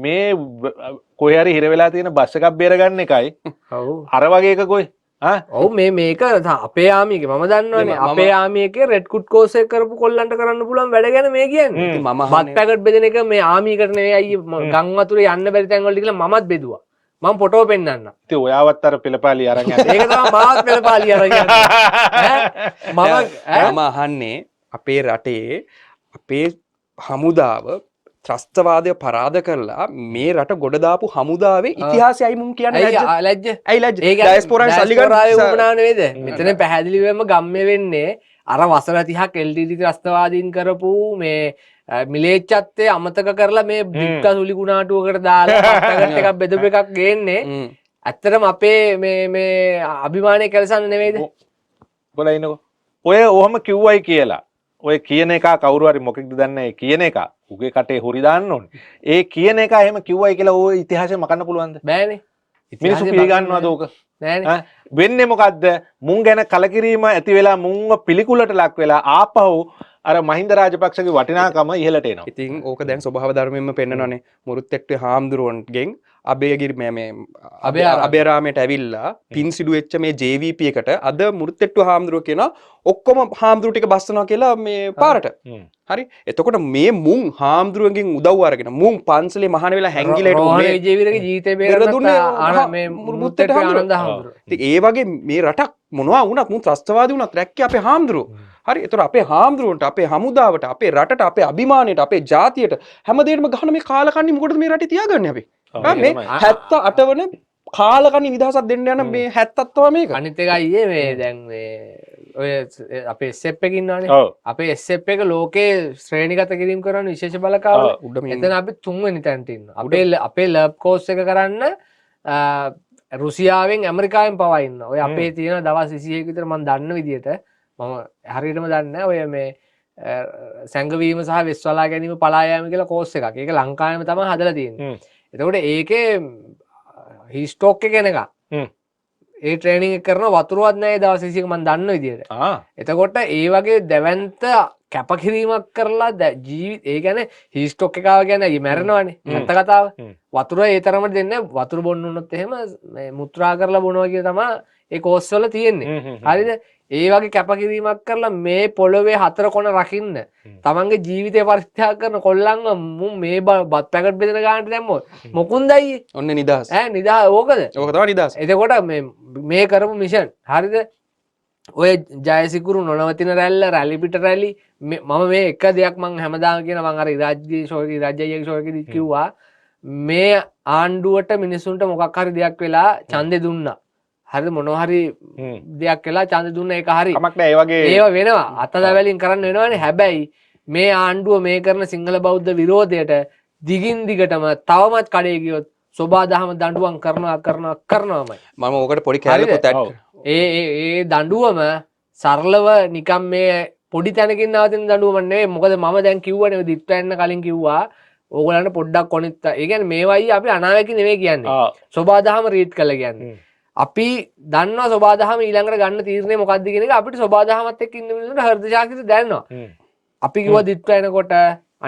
මේ කොහේ හරි හිර වෙලා තියෙන බස් එකක් බේරගන්න එකයි. ඔව්. අර වගේ එකකෝයි. ඔව් මේක අපේ ආමියගේ මම දන්නවනේ අපේ ආමියගේ රෙඩ් කුඩ් කෝස් එක කරපු කොල්ලන්ට කරන්න පුළුවන් වැඩ ගැන මේ කියන්නේ. බත් පැකට් බෙදෙන එක මේ ආමියකට නෙවෙයි අයියේ ගම් වතුරේ යන්න බැරි තැන් වලට ගිහලා මමත් බෙදුවා. මම ෆොටෝ පෙන්නන්න. ඉතින් ඔයාවත් අර පෙළපාලි අරන් යන්න. ඒක තමයි මාත් පෙළපාලි අරන් යන්නේ. මම අහන්නේ අපේ රටේ අපේ හමුදාව ත්‍රස්තවාදය පරාද කරලා මේ රට ගොඩ දාපු හමුදාවේ ඉතිහාසයයි මුන් කියන්නේ ලැජ්ජ. ඇයි ලැජ්ජ? ඒක ඩයස්පෝරාවේ සල්ලි ගන්න උපනාව නෙවෙයිද? මෙතන පැහැදිලිවම ගම්මේ වෙන්නේ අර වසර 30ක් LTT ත්‍රස්තවාදීන් කරපු මේ මිලේච්ඡත්තේ අමතක කරලා මේ දික්ක සුලි කුණාටුවකට දාලා පට්ටකට එකක් බෙදපු එකක් ගේන්නේ. ඇත්තටම අපේ මේ අභිමානය කැලසන්න නෙවෙයිද? බලයිනකො. ඔය ඔහම කිව්වයි කියලා ඔය කියන එක කවුරු හරි මොකෙක්ද දන්නේ කියන එක උගේ කටේ හොරි දාන්න ඕනේ. ඒ කියන එක එහෙම කිව්වයි කියලා ওই ඉතිහාසය මකන්න පුළුවන්ද? බෑනේ. මිනිස්සු පිළිගන්නවද ඕක? නෑනේ. වෙන්නේ මොකද්ද? මුන් ගැන කලකිරීම ඇති වෙලා මුන්ව පිළිකුලට ලක් වෙලා ආපහු අර මහින්ද රාජපක්ෂගේ වටිනාකම ඉහළට එනවා. ඉතින් ඕක දැන් ස්වභාව ධර්මයෙන්ම පෙන්නනනේ. මුරුත්තෙට්ටුවේ හාමුදුරුවන්ගෙන් අබේගිරි මේ අබේරාමයට ඇවිල්ලා පින් සිදු වෙච්ච මේ JVP එකට අද මුරුත්තෙට්ටුව හාමුදුරුවෝ කියනවා ඔක්කොම හාමුදුරු ටික බස්සනවා කියලා මේ පාරට. හරි. එතකොට මේ මුන් හාමුදුරුවන්ගෙන් උදව් අරගෙන මුන් පන්සලේ මහාන වෙලා හැංගිලා හිටු මේ විජේවීරගේ ජීවිතේ බේරගත්තා මේ මුරුත්තෙට්ටුවේ ආනන්ද හාමුදුරුවෝ. ඉතින් ඒ වගේ මේ රටක් මොනවා වුණත් මුන් ත්‍රස්තවාදී වුණත් රැක්කේ අපේ හාමුදුරුවෝ. හරි. ඒතර අපේ හාමුදුරුවන්ට අපේ හමුදාවට අපේ රටට අපේ අභිමානයට අපේ ජාතියට හැමදේටම ගහන මේ කාලකන්ණි මොකටද මේ රටේ තියාගන්නේ අපි? මේ 78 වන කාලකන්ණි නිදහසක් දෙන්න යන මේ 70ක් තමයි මේක. අනිත් එක අයියේ මේ දැන් මේ ඔය අපේ SF එක ඉන්නවනේ. අපේ SF එක ලෝකේ ශ්‍රේණිගත කිරීම කරන විශේෂ බලකාවල. එතන අපි 3 වෙනි තැනට ඉන්නවා. අපේ ලැබ් කෝස් එක කරන්න රුසියාවෙන් ඇමරිකාවෙන් පවා ඉන්නවා. ඔය අපේ තියෙන දවස් 21 විතර මම දන්න විදියට මම හරියටම දන්නේ ඔය මේ සැඟවීම සහ වෙස්වලා ගැනීම පලා යාම කියලා කෝස් එකක්. ඒක ලංකාවෙම තමයි හදලා තියෙන්නේ. එතකොට ඒකේ හිස්ටෝක් එක කෙනක ඒ ට්‍රේනිං එක කරන වතුරවත් නැහැ දවස් 21 මම දන්න විදියට. එතකොට ඒ වගේ දැවැන්ත කැපකිරීමක් කරලා ජීවිත ඒ කියන්නේ හිස්ටෝක් එකව කියන්නේ මැරෙනවානේ. නැත්ත කතාව. වතුර ඒ තරමට දෙන්නේ වතුර බොන්න උනොත් එහෙම මේ මුත්‍රා කරලා බොනවා කියලා තමයි ඒ කෝස් වල තියෙන්නේ. හරිද? ඒ වගේ කැපකිරීමක් කරලා මේ පොළොවේ 4 කොන රකින්න තමන්ගේ ජීවිතය පරිත්‍යාග කරන කොල්ලන්ව මුන් මේ බත් පැකට් බෙදෙන ගානට දැම්මොත් මොකුන්ද අයියේ? ඔන්න නිදහස්. නිදහස් ඕකද? ඕක තමයි නිදහස්. එතකොට මේ කරපු මිෂන් හරිද? ඔය ජයසිකුරු නොනවතින රැල්ල රැලි පිට රැලි මම මේ එක දෙයක් මම හැමදාම කියන මම අර ඉරාජ්ගේ ෂෝ එකේ ඉරාජ්‍යයේ ෂෝ එකේදී කිව්වා මේ ආණ්ඩුවට මිනිසුන්ට මොකක් හරි දෙයක් වෙලා ඡන්දේ දුන්නා. හරිද මොනවා හරි දෙයක් වෙලා ඡන්ද දුන්න ඒක හරි. කමක් නැහැ ඒ වගේ ඒව වෙනවා. අතදැවලින් කරන්න වෙනවනේ. හැබැයි මේ ආණ්ඩුව මේ කරන සිංහල බෞද්ධ විරෝධයට දිගින් දිගටම තවමත් කඩේ ගියොත් සෝබාදහම දඬුවම් කරනවාමයි. මම ඕකට පොඩි කැලලකුත් ඇඩ් ඒ දඬුවම සරලව නිකම් මේ පොඩි තැනකින් නවතින දඬුවම නෙවෙයි. මොකද මම දැන් කිව්වනේ දිත්ත යන්න කලින් කිව්වා ඕගොල්ලන්ට පොඩ්ඩක් කොනිට. ඒ කියන්නේ මේවයි අපි අනාවැකි නෙවෙයි කියන්නේ. සෝබාදහම රීඩ් කළා කියන්නේ. අපි දන්නවා සෝබාදහම ඊළඟට ගන්න තීරණය මොකක්ද කියන එක අපිට සෝබාදහමත් එක්ක ඉන්න මිනිස්සුන්ට හෘද ශාස්ත්‍රය දැනනවා. අපි කිව්වා දිත්ත යනකොට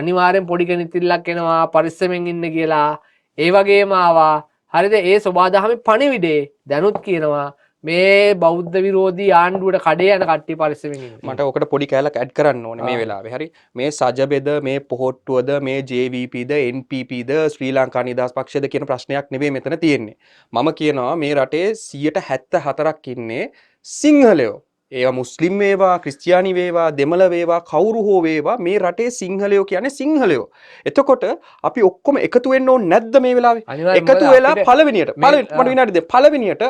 අනිවාර්යෙන් පොඩි කෙනෙක්තිල්ලක් එනවා පරිස්සමෙන් ඉන්න කියලා. ඒ වගේම ආවා. හරිද? ඒ සෝබාදහමේ පණිවිඩේ දැනුත් කියනවා මේ බෞද්ධ විරෝධී ආණ්ඩුවට කඩේ යන කට්ටිය පරිස්සමෙන් ඉන්න. මට ඔකට පොඩි කැලක් ඇඩ් කරන්න ඕනේ මේ වෙලාවේ. හරි. මේ සජබෙද මේ පොහොට්ටුවද මේ JVPද NPPද ශ්‍රී ලංකා නිදහස් පක්ෂද කියන ප්‍රශ්නයක් නෙවෙයි මෙතන තියෙන්නේ. මම කියනවා මේ රටේ 74%ක් ඉන්නේ සිංහලයෝ. ඒවා මුස්ලිම් වේවා ක්‍රිස්තියානි වේවා දෙමළ වේවා කවුරු හෝ වේවා මේ රටේ සිංහලයෝ කියන්නේ සිංහලයෝ. එතකොට අපි ඔක්කොම එකතු වෙන්න ඕනේ නැද්ද මේ වෙලාවේ? එකතු වෙලා පළවෙනියට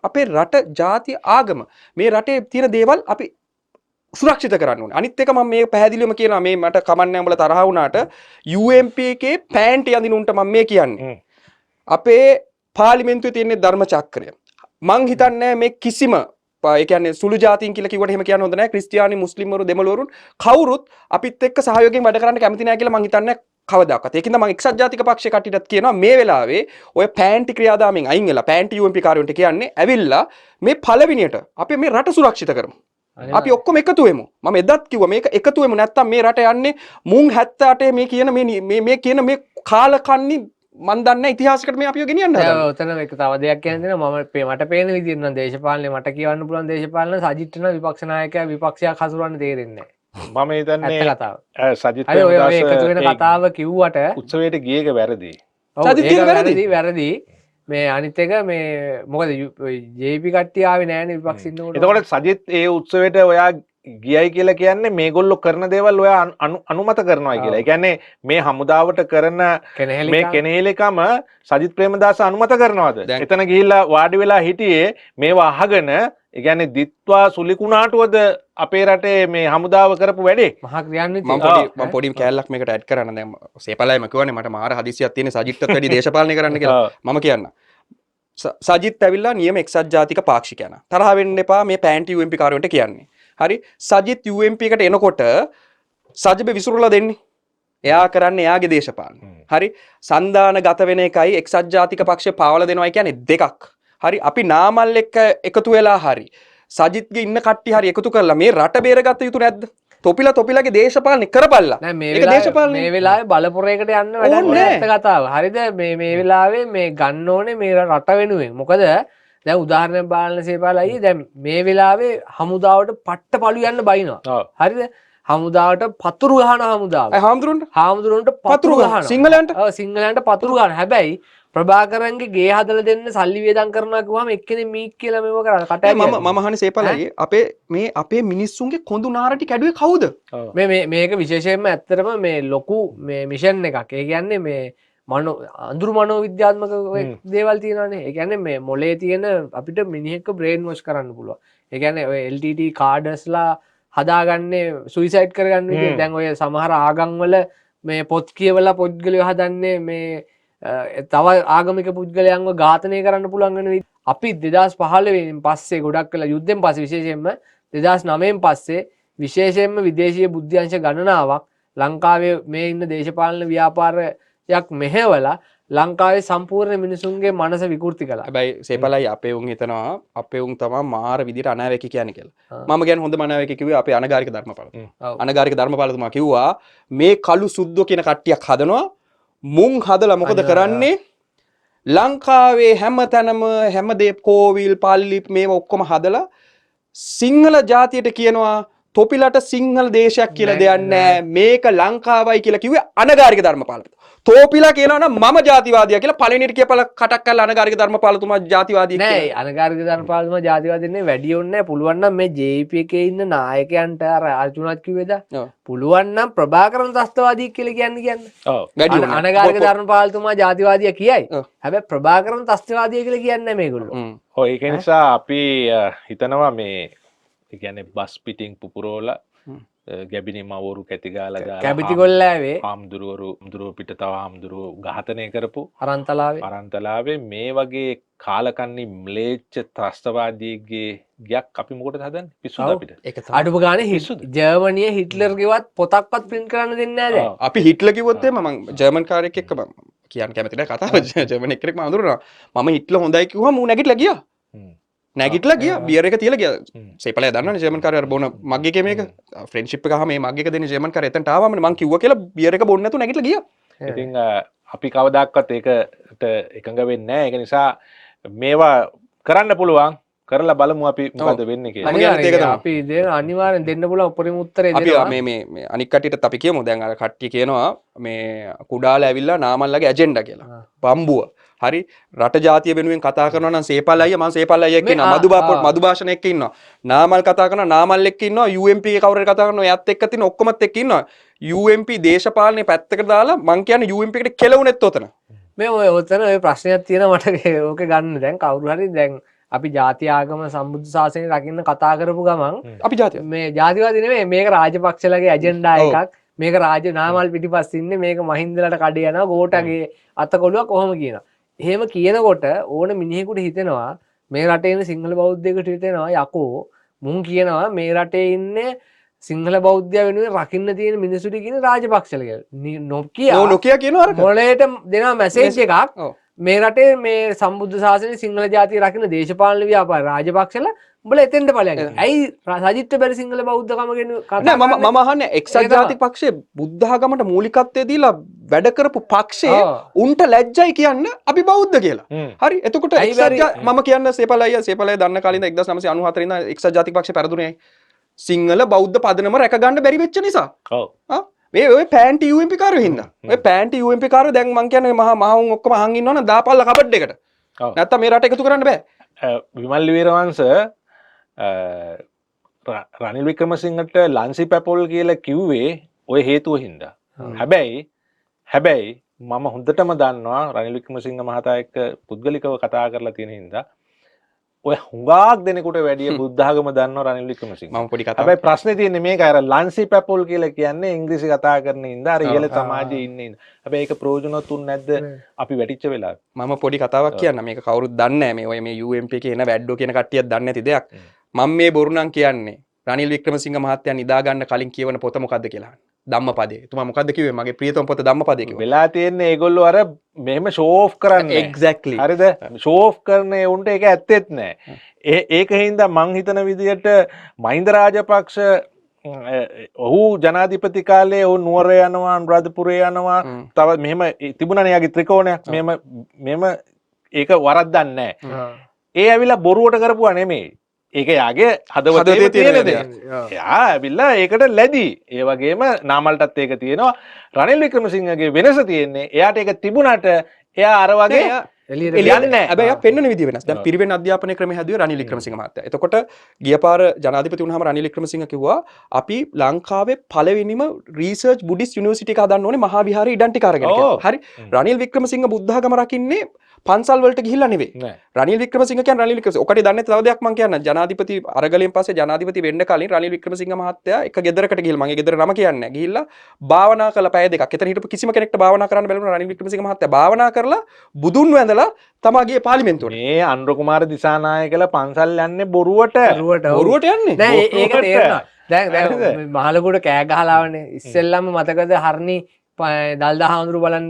අපේ රට ජාතිය ආගම මේ රටේ තියෙන දේවල් අපි සුරක්ෂිත කරන්න ඕනේ. අනිත් එක මම මේ පැහැදිලිවම කියනවා මේ මට කමන්නේ උඹලා තරහ වුණාට UMP එකේ පෑන්ට් යඳින උන්ට මම මේ කියන්නේ. අපේ පාර්ලිමේන්තුවේ තියෙන ධර්ම චක්‍රය. මං හිතන්නේ මේ කිසිම ඒ කියන්නේ සුළු ජාතීන් කියලා කිව්වට එහෙම කියන්න හොඳ නැහැ. ක්‍රිස්තියානි මුස්ලිම්වරු දෙමළවරුන් කවුරුත් අපිත් එක්ක සහයෝගයෙන් වැඩ කරන්න කැමති නැහැ කියලා මං හිතන්නේ කවදාකවත්. ඒකින්ද මං එක්සත් ජාතික පක්ෂයේ කට්ටියටත් කියනවා මේ වෙලාවේ ඔය පෑන්ටි ක්‍රියාදාමෙන් අයින් වෙලා පෑන්ටි UMP කාර්යවන්ට කියන්නේ ඇවිල්ලා මේ පළවෙනියට අපි මේ රට සුරක්ෂිත කරමු. අපි ඔක්කොම එකතු වෙමු. මම එදත් කිව්වා මේක එකතු වෙමු නැත්තම් මේ රට යන්නේ මුන් 78 මේ කියන මේ කියන මේ කාලකන්ණි මන් දන්නේ ඉතිහාසයකට මේ අපිව ගෙනියන්න හදනවා. ඔතන එක තව දෙයක් කියන්න දෙනවා. මට පේන විදිහට නම් දේශපාලනේ මට කියවන්න පුළුවන් දේශපාලන සජිත් වෙන විපක්ෂ 나යකයා විපක්ෂයක් හසුරවන්න තේරෙන්නේ නැහැ. මම හිතන්නේ ඇත්ත කතාව. සජිත් ඔය එකතු වෙන කතාව කිව්වට උත්සවයට ගියේක වැරදි. සජිත් වැරදි. මේ අනිත් එක මේ මොකද JP කට්ටිය ආවේ නැහැනේ විපක්ෂ ඉන්නකොට. එතකොට සජිත් ඒ උත්සවයට ඔයා ගියයි කියලා කියන්නේ මේගොල්ලෝ කරන දේවල් ඔයා අනුමත කරනවා කියලා. ඒ කියන්නේ මේ හමුදාවට කරන මේ කෙනෙහිලකම සජිත් ප්‍රේමදාස අනුමත කරනවද? එතන ගිහිල්ලා වාඩි වෙලා හිටියේ මේවා අහගෙන ඒ කියන්නේ දිත්වා සුලිකුණාටුවද අපේ රටේ මේ හමුදාව කරපු වැඩේ? මහා ක්‍රියාන්විත මම පොඩි කැලලක් මේකට ඇඩ් කරන්න දැන් සේපලයිම කියවනේ මට මාර හදිසියක් තියෙන සජිත්ටත් වැඩි දේශපාලනය කරන්න කියලා. මම කියන්න. සජිත් ඇවිල්ලා නියම එක්සත් ජාතික පාක්ෂිකයන. තරහ වෙන්න එපා මේ පෑන්ටි UMP කාර්යවන්ට කියන්නේ. හරි සජිත් UMP එකට එනකොට සජිබ විසුරුලා දෙන්නේ. එයා කරන්නේ එයාගේ දේශපාලන. හරි සන්දාන ගත වෙන එකයි එක්සත් ජාතික පක්ෂය පාවල දෙනවා කියන්නේ දෙකක්. හරි අපි නාමල් එක්ක එකතු වෙලා හරි සජිත්ගේ ඉන්න කට්ටිය හරි එකතු කරලා මේ රට බේරගත්ත යුතු නැද්ද? තොපිලගේ දේශපාලනය කරපල්ලා. නෑ මේ වෙලාවේ බලපොරේකට යන්න වැඩක් නෑ ඇත්ත කතාව. හරිද? මේ වෙලාවේ මේ ගන්න ඕනේ මේ රට වෙනුවෙන්. මොකද දැන් උදාහරණයක් බලන්න සේපාලයි දැන් මේ වෙලාවේ හමුදාවට පට්ට පළු යන්න බයිනවා. හරිද? හමුදාවට පතුරු ගහන හමුදාව. හාමුදුරන්ට පතුරු ගහන. සිංහලයන්ට පතුරු ගහන. හැබැයි ප්‍රභාකරන්ගේ ගේ හදලා දෙන්න සල්ලි වියදම් කරනවා කිව්වම එක්කෙනෙක් මීක් කියලා මේව කරා කටයි මම අහන්නේ සේපලයි අපේ මිනිස්සුන්ගේ කොඳු නාරටි කැඩුවේ කවුද? මේක විශේෂයෙන්ම ඇත්තටම මේ ලොකු මේ මිෂන් එකක්. ඒ කියන්නේ මේ අඳුරු මනෝවිද්‍යාත්මක දේවල් තියෙනවානේ. ඒ කියන්නේ මේ මොලේ තියෙන අපිට මිනිහෙක්ව බ්‍රේන් වොෂ් කරන්න පුළුවන්. ඒ කියන්නේ ඔය LTT කාඩර්ස්ලා හදාගන්නේ සුයිසයිඩ් කරගන්න විදිහ. දැන් ඔය සමහර ආගම් වල මේ පොත් කියවලා පොත්ගලිය හදන්නේ මේ තව ආගමික පුද්ගලයන්ව ඝාතනය කරන්න පුළුවන් වෙන විදිහ. අපි 2015 පස්සේ ගොඩක් වෙලා යුද්ධෙන් පස්සේ විශේෂයෙන්ම 2009 පස්සේ විශේෂයෙන්ම විදේශීය බුද්ධ්‍යංශ ගණනාවක් ලංකාවේ මේ ඉන්න දේශපාලන ව්‍යාපාරයක් මෙහෙवला ලංකාවේ සම්පූර්ණ මිනිසුන්ගේ මනස විකෘති කළා. හැබැයි සේපලයි අපේ උන් හිතනවා අපේ උන් තමයි මාර විදිහට අනාවැකි කියන්නේ කියලා. මම කියන්නේ හොඳම අනාවැකි කිව්වේ අපේ අනගාരിക ධර්මපාලතුමා. අනගාരിക ධර්මපාලතුමා කිව්වා මේ කළු සුද්දෝ කියන කට්ටියක් හදනවා මුං හදලා මොකද කරන්නේ ලංකාවේ හැම තැනම හැමදේ කෝවිල් පල්ලි මේවා ඔක්කොම හදලා සිංහල ජාතියට කියනවා තොපිලට සිංහල දේශයක් කියලා දෙයක් නැහැ මේක ලංකාවයි කියලා කිව්වේ අනගාരിക ධර්මපාලතුමා. තෝපිලා කියනවා නම් මම ජාතිවාදියා කියලා පළවෙනිට කියපල කටක් කරලා අනගාരിക ධර්මපාලතුමා ජාතිවාදී නෑ අනගාരിക ධර්මපාලතුමා ජාතිවාදී නෙවෙයි වැඩි ඕනේ පුළුවන් නම් මේ JP එකේ ඉන්න නායකයන්ට අර අර්ජුනත් කිව්වේද පුළුවන් නම් ප්‍රභාකරන් ත්‍ස්තවාදී කියලා කියන්නේ වැඩි අනගාരിക ධර්මපාලතුමා ජාතිවාදියා කියයි හැබැයි ප්‍රභාකරන් ත්‍ස්තවාදී කියලා කියන්නේ මේගොල්ලෝ ඔය ඒක නිසා අපි හිතනවා මේ ඒ කියන්නේ බස් පිටින් පුපුරෝලා ගැබිනි මවරු කැතිගාලා දාලා කැබිති කොල්ලාවේ ආම්දුරුවරු පිට තව ආම්දුරුවෝ ඝාතනය කරපු අරන්තලාවේ මේ වගේ කාලකන්ණි ම්ලේච්ඡ ත්‍රස්තවාදීගේ ගයක් අපි මොකටද හදන්නේ පිස්සුද අපිට ඒක අඩුම ගානේ ජර්මනිය හිට්ලර් ගෙවත් පොතක්වත් print කරන්න දෙන්නේ නැහැ දැන් අපි හිට්ලර් කිව්වොත් එහම මම ජර්මන් කාර්යයක් එක්ක කියන්න කැමති නැහැ කතාව ජර්මන් එක්කෙනෙක් මම අඳුරනවා මම හිට්ලර් හොඳයි කිව්වම ඌ නැගිටලා ගියා නැගිටලා ගියා බියර් එක තියලා ගියා සේපලය දන්නවනේ ජර්මන් කාර්යය බොන මග් එකේ මේක ෆ්‍රෙන්ඩ්ෂිප් එක මේ මග් එක දෙන්නේ ජර්මන් කාර්යය එතනට ආවම මම කිව්වා කියලා බියර් එක බොන්න නැතුව නැගිටලා ගියා ඉතින් අපි කවදාක්වත් ඒකට එකඟ වෙන්නේ නැහැ ඒක නිසා මේවා කරන්න පුළුවන් කරලා බලමු අපි මොකද වෙන්නේ කියලා අපි දෙන අනිවාර්යෙන් දෙන්න පුළුවන් උපරිම උත්තරේ දෙනවා අපි මේ අනික් කට්ටියට අපි කියමු දැන් අර කට්ටිය කියනවා මේ කුඩාලා ඇවිල්ලා නාමල්ලගේ ඇජෙන්ඩා කියලා බම්බුව හරි රට ජාතිය වෙනුවෙන් කතා කරනවා නම් සේපල් අයියා මම සේපල් අයියා එක්ක ඉන්නවා මදු භාෂණ එක්ක ඉන්නවා නාමල් කතා කරනවා නාමල් එක්ක ඉන්නවා UMP එකේ කවුරු හරි කතා කරනවා එයාත් එක්ක තියෙන ඔක්කොමත් එක්ක ඉන්නවා UMP දේශපාලනේ පැත්තකට දාලා මං කියන්නේ UMP එකට කෙලවුනෙත් ඔතන මේ ඔතන ඔය ප්‍රශ්නයක් තියෙනවා මට ඕකේ ගන්න දැන් කවුරු හරි දැන් අපි ජාති ආගම සම්බුද්ධ ශාසනය රකින්න කතා කරපු ගමන් අපි ජාතිය මේ ජාතිවාදී නෙමෙයි මේක රාජපක්ෂලගේ ඇජෙන්ඩා එකක් මේක රාජ නාමල් පිටිපස්සේ ඉන්නේ මේක මහින්දලට කඩේ යනවා ගෝටගේ අතකොළුවක් කොහොම කියනවා එහෙම කියනකොට ඕන මිනිහෙකුට හිතෙනවා මේ රටේ ඉන්න සිංහල බෞද්ධයෙකුට හිතෙනවා යකෝ මුන් කියනවා මේ රටේ ඉන්නේ සිංහල බෞද්ධය වෙනුවෙන් රකින්න තියෙන මිනිස්සුට කියන රාජපක්ෂල කියලා නොකිය කියනවා මොලේට දෙනවා මැසේජ් එකක් මේ රටේ මේ සම්බුද්ධ ශාසනය සිංහල ජාතිය රකින්න දේශපාලන ව්‍යාපාර රාජපක්ෂල උඹලා එතෙන්ට ඵලයන් ඇයි සජිත්ට බැරි සිංහල බෞද්ධකම ගැන කතා නෑ මම අහන්නේ එක්සත් ජාතික පක්ෂයේ බුද්ධ ආගමට මූලිකත්වය දීලා වැඩ කරපු පක්ෂයේ උන්ට ලැජ්ජයි කියන්න අපි බෞද්ධ කියලා හරි එතකොට මම කියන්න සේපල අයියා දන්න කාලේ ඉඳන් 1994 ඉඳන් එක්සත් ජාතික පක්ෂය පෙරදුනේ සිංහල බෞද්ධ පදනම රැක ගන්න බැරි වෙච්ච නිසා මේ ඔය පෑන්ටි UMP කාරයෝ හින්දා ඔය පෑන්ටි UMP කාරයෝ දැන් මං කියන්නේ මහවුන් ඔක්කොම අහන් ඉන්නවනම් දාපල්ලා කබඩ් එකට නැත්තම් මේ රට එකතු කරන්න බෑ විමල් වීරවංශ රනිල් වික්‍රමසිංහට ලන්සි පැපොල් කියලා කිව්වේ ඔය හේතුව හින්දා හැබැයි මම හොඳටම දන්නවා රනිල් වික්‍රමසිංහ මහතා එක්ක පුද්ගලිකව කතා කරලා තියෙන හින්දා ඔය හුඟක් දෙනෙකුට වැඩිය බුද්ධ ආගම දන්නවා රනිල් වික්‍රමසිංහ මම පොඩි කතාවක් හැබැයි ප්‍රශ්නේ තියෙන්නේ මේක අර ලන්සි පැපොල් කියලා කියන්නේ ඉංග්‍රීසි කතා කරන හින්දා අර ඉහළ සමාජයේ ඉන්නේ හැබැයි ඒක ප්‍රයෝජනවත් උන් නැද්ද අපි වැටිච්ච වෙලාව මම පොඩි කතාවක් කියන්න මේක කවුරුත් දන්නේ නැහැ මේ ඔය මේ UMP එකේ එන වැඩ්ඩෝ කියන කට්ටියක් දන්නේ නැති දෙයක් මම මේ බොරු නම් කියන්නේ රනිල් වික්‍රමසිංහ මහත්තයා නිදා ගන්න කලින් කියවන පොත මොකද්ද කියලා. ධම්මපදේ. එතුමා මොකද්ද කිව්වේ? මගේ ප්‍රියතම පොත ධම්මපදේ කිව්වා. වෙලා තියෙන්නේ ඒගොල්ලෝ අර මෙහෙම ෂෝ ඔෆ් කරන්නේ. Exactly. හරිද? ෂෝ ඔෆ් කරන උන්ට ඒක ඇත්තෙත් නෑ. ඒක හින්දා මං හිතන විදියට මහින්ද රාජපක්ෂ ඔහු ජනාධිපති කාලේ ඔහු නුවර යනවා, අනුරාධපුරේ යනවා. තව මෙහෙම තිබුණානේ යාගේ ත්‍රිකෝණයක්. මෙහෙම ඒක වරද්දන්නේ නෑ. ඒ ඇවිල්ලා බොරුවට කරපුවා නෙමෙයි. ඒක යාගේ හදවතේ තියෙන දෙයක්. එයා ඇවිල්ලා ඒකට ලැබි. ඒ වගේම නාමල්ටත් ඒක තියෙනවා. රනිල් වික්‍රමසිංහගේ වෙනස තියෙන්නේ එයාට ඒක තිබුණාට එයා අර වගේ එළියට එළියට නැහැ. හැබැයි එයා පෙන්වන විදිය වෙනස්. දැන් පිරිවෙන් අධ්‍යාපන ක්‍රමය හැදුවේ රනිල් වික්‍රමසිංහ මහත්තයා. එතකොට ගියපාර ජනාධිපති වුණාම රනිල් වික්‍රමසිංහ කිව්වා අපි ලංකාවේ පළවෙනිම රිසර්ච් බුද්දිස්ට් යුනිවර්සිටි එකක් හදන්න ඕනේ මහා විහාරයේ ඉඩම් ටික අරගෙන කියලා. හරි. රනිල් වික්‍රමසිංහ බුද්ධාගම රකින්නේ පන්සල් වලට ගිහිල්ලා නෙවෙයි. රනිල් වික්‍රමසිංහ කියන්නේ රනිල් වික්‍රමසිංහ. ඔකට දන්නේ තව දෙයක් මම කියන්න. ජනාධිපති අරගලෙන් පස්සේ ජනාධිපති වෙන්න කලින් රනිල් වික්‍රමසිංහ මහත්තයා එක ගෙදරකට ගිහිල්ලා මගේ ගෙදර නම කියන්නේ නැහැ. ගිහිල්ලා භාවනා කළ පැය දෙකක්. එතන හිටපු කිසිම කෙනෙක්ට භාවනා කරන්න බැලුණා රනිල් වික්‍රමසිංහ මහත්තයා භාවනා කරලා තමා වැඳලා තමා ගියේ පාර්ලිමේන්තුවට. මේ අනුර කුමාර දිසානායකලා පන්සල් යන්නේ බොරුවට. බොරුවට යන්නේ. නෑ ඒක තේරෙනවා. දැන් මහලකුට කෑ ගහලාවනේ ඉස්සෙල්ලම මතකද හර්නි දල්දා හාමුදුරු බලන්න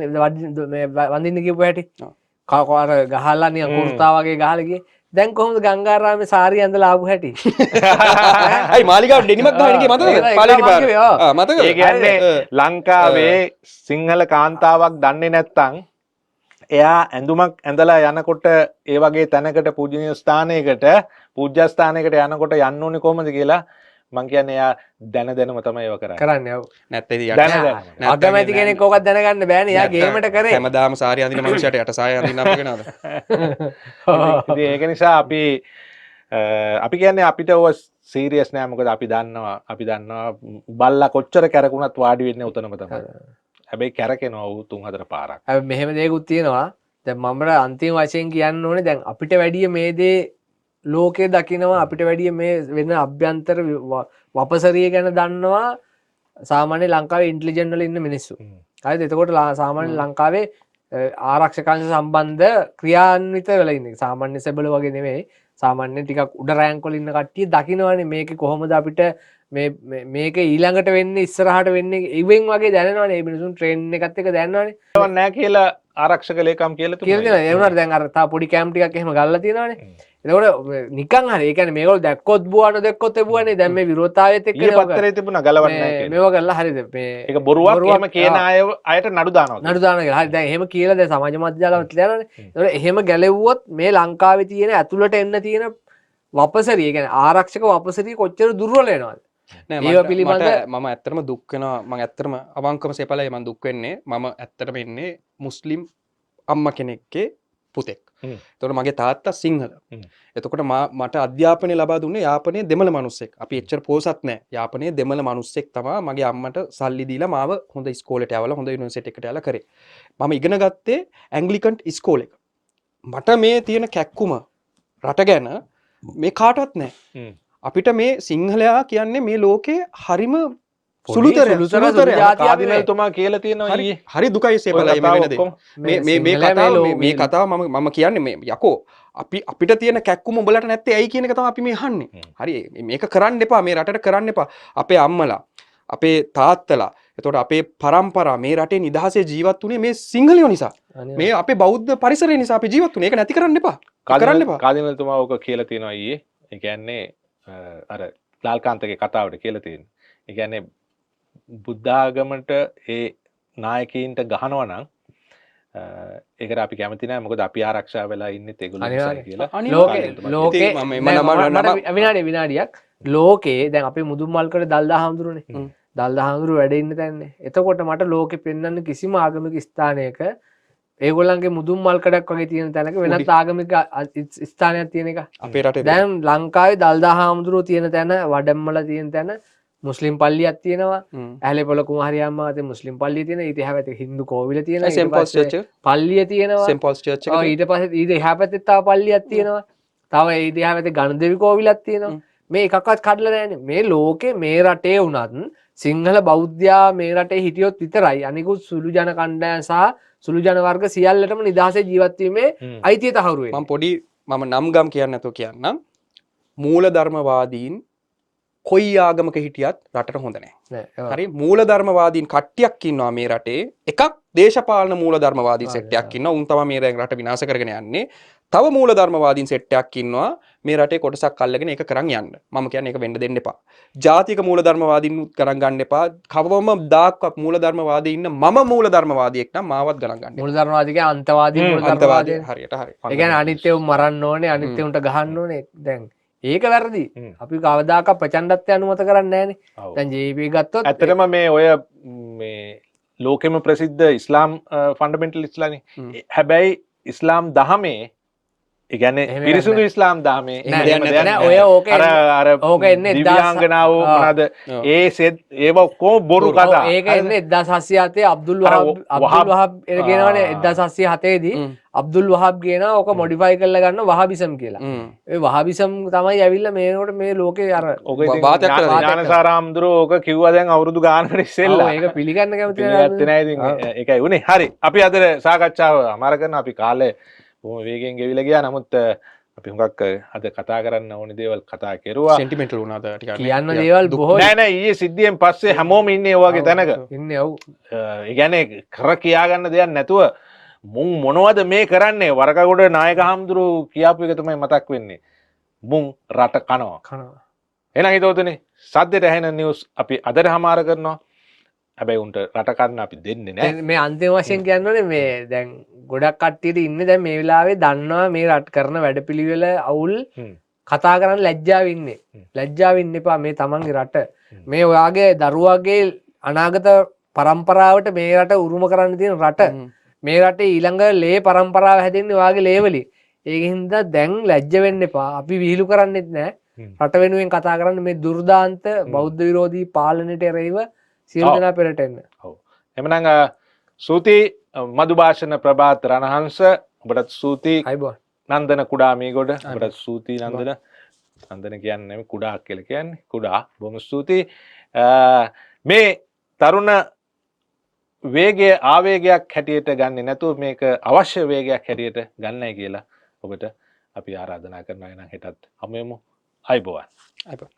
වඳින්න කියපු හැටි. කවර ගහලා නිකන් කුර්තා වගේ ගහලා ගියේ. දැන් කොහොමද ගංගාරාමේ සාරිය ඇඳලා ආපු හැටි? අයි මාලිගාවට ඩෙනිමක් ගහන එකේ මතකද? පාලේනි පාර. මතකද? ඒ කියන්නේ ලංකාවේ සිංහල කාන්තාවක් දන්නේ නැත්තම් එයා ඇඳුමක් ඇඳලා යනකොට ඒ වගේ තැනකට පූජනීය ස්ථානයකට පූජ්‍ය ස්ථානයකට යනකොට යන්න ඕනේ කොහොමද කියලා මං කියන්නේ එයා දැනම තමයි ඒව කරන්නේ. ඔව්. නැත්නම් ඉතින් අගමැති කෙනෙක් ඕකත් දැනගන්න බෑනේ. එයා ගේමට කරේ. හැමදාම සාරිය අඳින මනුස්සයට යට සාය අඳින්න අප කෙනාද? ඉතින් ඒක නිසා අපි කියන්නේ අපිට ඔය සීරියස් නෑ. මොකද අපි දන්නවා බල්ලා කොච්චර කැරකුණත් වාඩි වෙන්නේ උතනම තමයි. හැබැයි කැරකෙනවා ඌ 3-4 පාරක්. හැබැයි මෙහෙම දේකුත් තියෙනවා. දැන් මම අන්තිම වශයෙන් කියන්න ඕනේ දැන් අපිට වැඩිය මේ දේ ලෝකේ දකිනවා අපිට වැඩිය මේ වෙන අභ්‍යන්තර වපසරිය ගැන දන්නවා සාමාන්‍ය ලංකාවේ ඉන්ටෙලිජන්ට් වල ඉන්න මිනිස්සු. හරිද? එතකොට සාමාන්‍ය ලංකාවේ ආරක්ෂකංශ සම්බන්ධ ක්‍රියාන්විත වෙලා ඉන්නේ. සාමාන්‍ය සෙබළ වගේ නෙමෙයි. සාමාන්‍ය ටිකක් උඩ රෑන්ක් වල ඉන්න කට්ටිය දකිනවනේ මේකේ කොහොමද අපිට මේක ඊළඟට වෙන්නේ ඉස්සරහට වෙන්නේ ඉවෙන් වගේ දැනනවනේ. මේ මිනිසුන් ට්‍රේන් එකත් එක දැනනවනේ. ඒව නෑ කියලා ආරක්ෂක ලේකම් කියලා තියෙනවා. ඒ වුණාට දැන් අර තා පොඩි කැම් ටිකක් එහෙම ගල්ලා තියෙනවනේ. එතකොට නිකන් හරි ඒ කියන්නේ මේගොල්ලෝ දැක්කොත් බුවාට දැක්කොත් එබුවනේ. දැන් මේ විරෝධතාවයත් එක්ක ඊයේ පත්තරේ තිබුණා ගලවන්නේ නැහැ කියලා. මේව කරලා හරිද මේ ඒක බොරුවක් එහෙම කියන අයට නඩු දානවා. නඩු දානවා කියලා. හරි දැන් එහෙම කියලා දැන් සමාජ මාධ්‍ය ජාලවල ලියනවනේ. එතකොට එහෙම ගැලෙව්වොත් මේ ලංකාවේ තියෙන ඇතුළට එන්න තියෙන වපසරිය ඒ කියන්නේ ආරක්ෂක වපසරිය කොච්චර දුර්වල වෙනවද? ඒව පිළිබඳ මම ඇත්තටම දුක් වෙනවා. මම ඇත්තටම අවංකවම සෙපලයි මම දුක් වෙන්නේ. මම ඇත්තටම ඉන්නේ මුස්ලිම් අම්මා කෙනෙක්ගේ පුතෙක්. එතකොට මගේ තාත්තා සිංහල. එතකොට මට අධ්‍යාපනය ලබා දුන්නේ යාපනයේ දෙමළ මිනිස්සෙක්. අපි එච්චර පොසත් නැහැ. යාපනයේ දෙමළ මිනිස්සෙක් තමයි මගේ අම්මට සල්ලි දීලා මාව හොඳ ඉස්කෝලේට යවලා හොඳ යුනිවර්සිටි එකකට යවලා කරේ. මම ඉගෙන ගත්තේ ඇන්ග්ලිකන් ඉස්කෝලේක. මට මේ තියෙන කැක්කුම රට ගැන මේ කාටවත් නැහැ. අපිට මේ සිංහලයා කියන්නේ මේ ලෝකේ හරිම සුළුතරයක් කාදිනල්තුමා කියලා තියෙනවා ඊයේ. හරි දුකයි සේපලයි මේ වෙන දේ. මේ කතාව මේ කතාව මම කියන්නේ මේ යකෝ අපිට තියෙන කැක්කුම උඹලට නැත්තේ ඇයි කියන එක තමයි අපි මේ අහන්නේ. හරි මේක කරන්න එපා. මේ රටට කරන්න එපා. අපේ අම්මලා අපේ තාත්තලා එතකොට අපේ පරම්පරා මේ රටේ නිදහසේ ජීවත් වුණේ මේ සිංහලයෝ නිසා. මේ අපේ බෞද්ධ පරිසරය නිසා අපි ජීවත් වුණේ. ඒක නැති කරන්න එපා. කරන්න එපා. කාදිනල්තුමා ඔක කියලා තියෙනවා ඊයේ. ඒ කියන්නේ අර ලාල්කාන්තගේ කතාවට කියලා තියෙනවා. ඒ කියන්නේ බුද්ධාගමට ඒ නායකයින්ට ගහනවා නම් ඒකට අපි කැමති නැහැ. මොකද අපි ආරක්ෂා වෙලා ඉන්නේ ඒගොල්ලෝ නිසා කියලා. ලෝකේ විනාඩියක් ලෝකේ දැන් අපි මුදුන්මල්කඩ දල්දා හාමුදුරුවනේ. දල්දා හාමුදුරුවෝ වැඩ ඉන්න තැන්නේ. එතකොට මට ලෝකෙ පෙන්වන්න කිසිම ආගමික ස්ථානයක ඒගොල්ලන්ගේ මුදුන්මල්කඩක් වගේ තියෙන තැනක වෙනත් ආගමික ස්ථානයක් තියෙන එක. අපේ රටේ දැන් ලංකාවේ දල්දා හාමුදුරුවෝ තියෙන තැන වඩම්මල තියෙන තැන මුස්ලිම් පල්ලියක් තියෙනවා. ඇහැලේපොළ කුමාරියම්මා අතේ මුස්ලිම් පල්ලිය තියෙනවා. ඊට එහා පැත්තේ හින්දු කෝවිල තියෙනවා. සෙන්ට් පෝල්ස් චර්ච් පල්ලිය තියෙනවා. සෙන්ට් පෝල්ස් චර්ච් එක. ඔව් ඊට පස්සේ ඊට එහා පැත්තේ තව පල්ලියක් තියෙනවා. තව ඊට එහා පැත්තේ ගණදෙවි කෝවිලක් තියෙනවා. මේ එකක්වත් කඩලා නැහැනේ. මේ ලෝකේ මේ රටේ වුණත් සිංහල බෞද්ධයා මේ රටේ හිටියොත් විතරයි අනිකුත් සුළු ජන කණ්ඩායම් සහ සුළු ජන වර්ග සියල්ලටම නිදහසේ ජීවත් වීමේ අයිතිය තහවුරු වෙනවා. මම නම් ගම් කියන්නේ නැතුව කියන්නම්. මූලධර්මවාදීන් කොයි ආගමක හිටියත් රටට හොඳ නැහැ. නෑ. හරි මූලධර්මවාදීන් කට්ටියක් ඉන්නවා මේ රටේ. එකක් දේශපාලන මූලධර්මවාදී සෙට් එකක් ඉන්නවා. උන් තමයි මේ දැන් රට විනාශ කරගෙන යන්නේ. තව මූලධර්මවාදීන් සෙට් එකක් ඉන්නවා මේ රටේ කොටසක් අල්ලගෙන ඒක කරන් යන්න. මම කියන්නේ ඒක වෙන්න දෙන්න එපා. ජාතික මූලධර්මවාදීන් උත් කරන් ගන්න එපා. කවවම දාක්වත් මූලධර්මවාදී ඉන්න මම මූලධර්මවාදියෙක් නම් මාවත් ගණන් ගන්න. මූලධර්මවාදී කියන්නේ අන්තවාදී අන්තවාදී මූලධර්මවාදී. හරියට හරි. ඒ කියන්නේ අනිත්‍යව මරන්න ඕනේ, අනිත්‍යුන්ට ගහන්න ඕනේ. දැන් ඒක වැරදි. අපි කවදාකවත් ප්‍රචණ්ඩත්වය අනුමත කරන්නේ නැහනේ. දැන් JP ගත්තොත් ඇත්තටම මේ ඔය මේ ලෝකෙම ප්‍රසිද්ධ ඉස්ලාම් ෆන්ඩමෙන්ටල් ඉස්ලානේ. හැබැයි ඉස්ලාම් දහමේ ඉගැන්නේ පිරිසුදු ඉස්ලාම් දාමේ ඔය ඕක එන්නේ දිව්‍යාංගනාව මොනවාද ඒ සෙත් ඒව ඔක්කොම බොරු කතා. ඒක එන්නේ 1707 අබ්දුල් වහබ් එනගෙනවනේ 1707 දී අබ්දුල් වහබ් කියන ඕක මොඩිෆයි කරලා ගන්න වහබිසම් කියලා. ඒ වහබිසම් තමයි ඇවිල්ලා මේකට මේ ලෝකේ අර ඥානසාරාම්දුරෝ ඕක කිව්වා දැන් අවුරුදු ගානකට ඉස්සෙල්ලා. ඒක පිළිගන්න කැමති නැහැ. ඉතින් ඒකයි උනේ. හරි. අපි අද සාකච්ඡාව අමාර කරන අපි කාලේ බොහොම වේගෙන් ගෙවිලා ගියා. නමුත් අපි හුඟක් අද කතා කරන්න ඕනේ දේවල් කතා කෙරුවා. සෙන්ටිමෙන්ටල් වුණාද ටිකක්. කියන්න දේවල් බොහෝ නෑ ඊයේ සිද්ධියෙන් පස්සේ හැමෝම ඉන්නේ ඔය වගේ තැනක. ඉන්නේ ඔව්. ඒ කියන්නේ කර කියා ගන්න දෙයක් නැතුව මුන් මොනවද මේ කරන්නේ? වරකගොඩ නායක හාමුදුරු කියාපු එක තමයි මතක් වෙන්නේ. මුන් රට කනවා. එහෙනම් හිතවතුනි සද්දෙට ඇහෙන නිවුස් අපි අදට හමාර කරනවා. හැබැයි උන්ට රට කන්න අපි දෙන්නේ නැහැ. මේ අන්තිම වශයෙන් කියන්නේ මේ දැන් ගොඩක් කට්ටියට ඉන්නේ දැන් මේ වෙලාවේ දන්නවා මේ රට කරන වැඩපිළිවෙල අවුල් කතා කරන්න ලැජ්ජාව ඉන්නේ. ලැජ්ජාව ඉන්න එපා මේ තමන්ගේ රට. මේ ඔයාගේ දරුවාගේ අනාගත පරම්පරාවට මේ රට උරුම කරන්න තියෙන රට. මේ රටේ ඊළඟ ලේ පරම්පරාව හැදෙන්නේ ඔයාගේ ලේවලින්. ඒක හින්දා දැන් ලැජ්ජ වෙන්න එපා. අපි විහිළු කරන්නෙත් නැහැ. රට වෙනුවෙන් කතා කරන්න මේ දුර්දාන්ත බෞද්ධ විරෝධී පාලනයට එරෙහිව සියලු දෙනා පෙරට එන්න. ඔව්. එhmenan සූති මధుභාෂණ ප්‍රභාත් රණහංශ ඔබට සූති අයබෝන්. නන්දන කුඩා මේගොඩ ඔබට සූති නන්දන. නන්දන කියන්නේ කුඩා කියලා කියන්නේ කුඩා. බොහොම ස්තුතියි. මේ තරුණ වේගය ආවේගයක් හැටියට ගන්නේ නැතුව මේක අවශ්‍ය වේගයක් හැටියට ගන්නයි කියලා ඔබට අපි ආරාධනා කරනවා. එහෙනම් හෙටත් හමු වෙමු. අයබෝන්. අයබෝන්.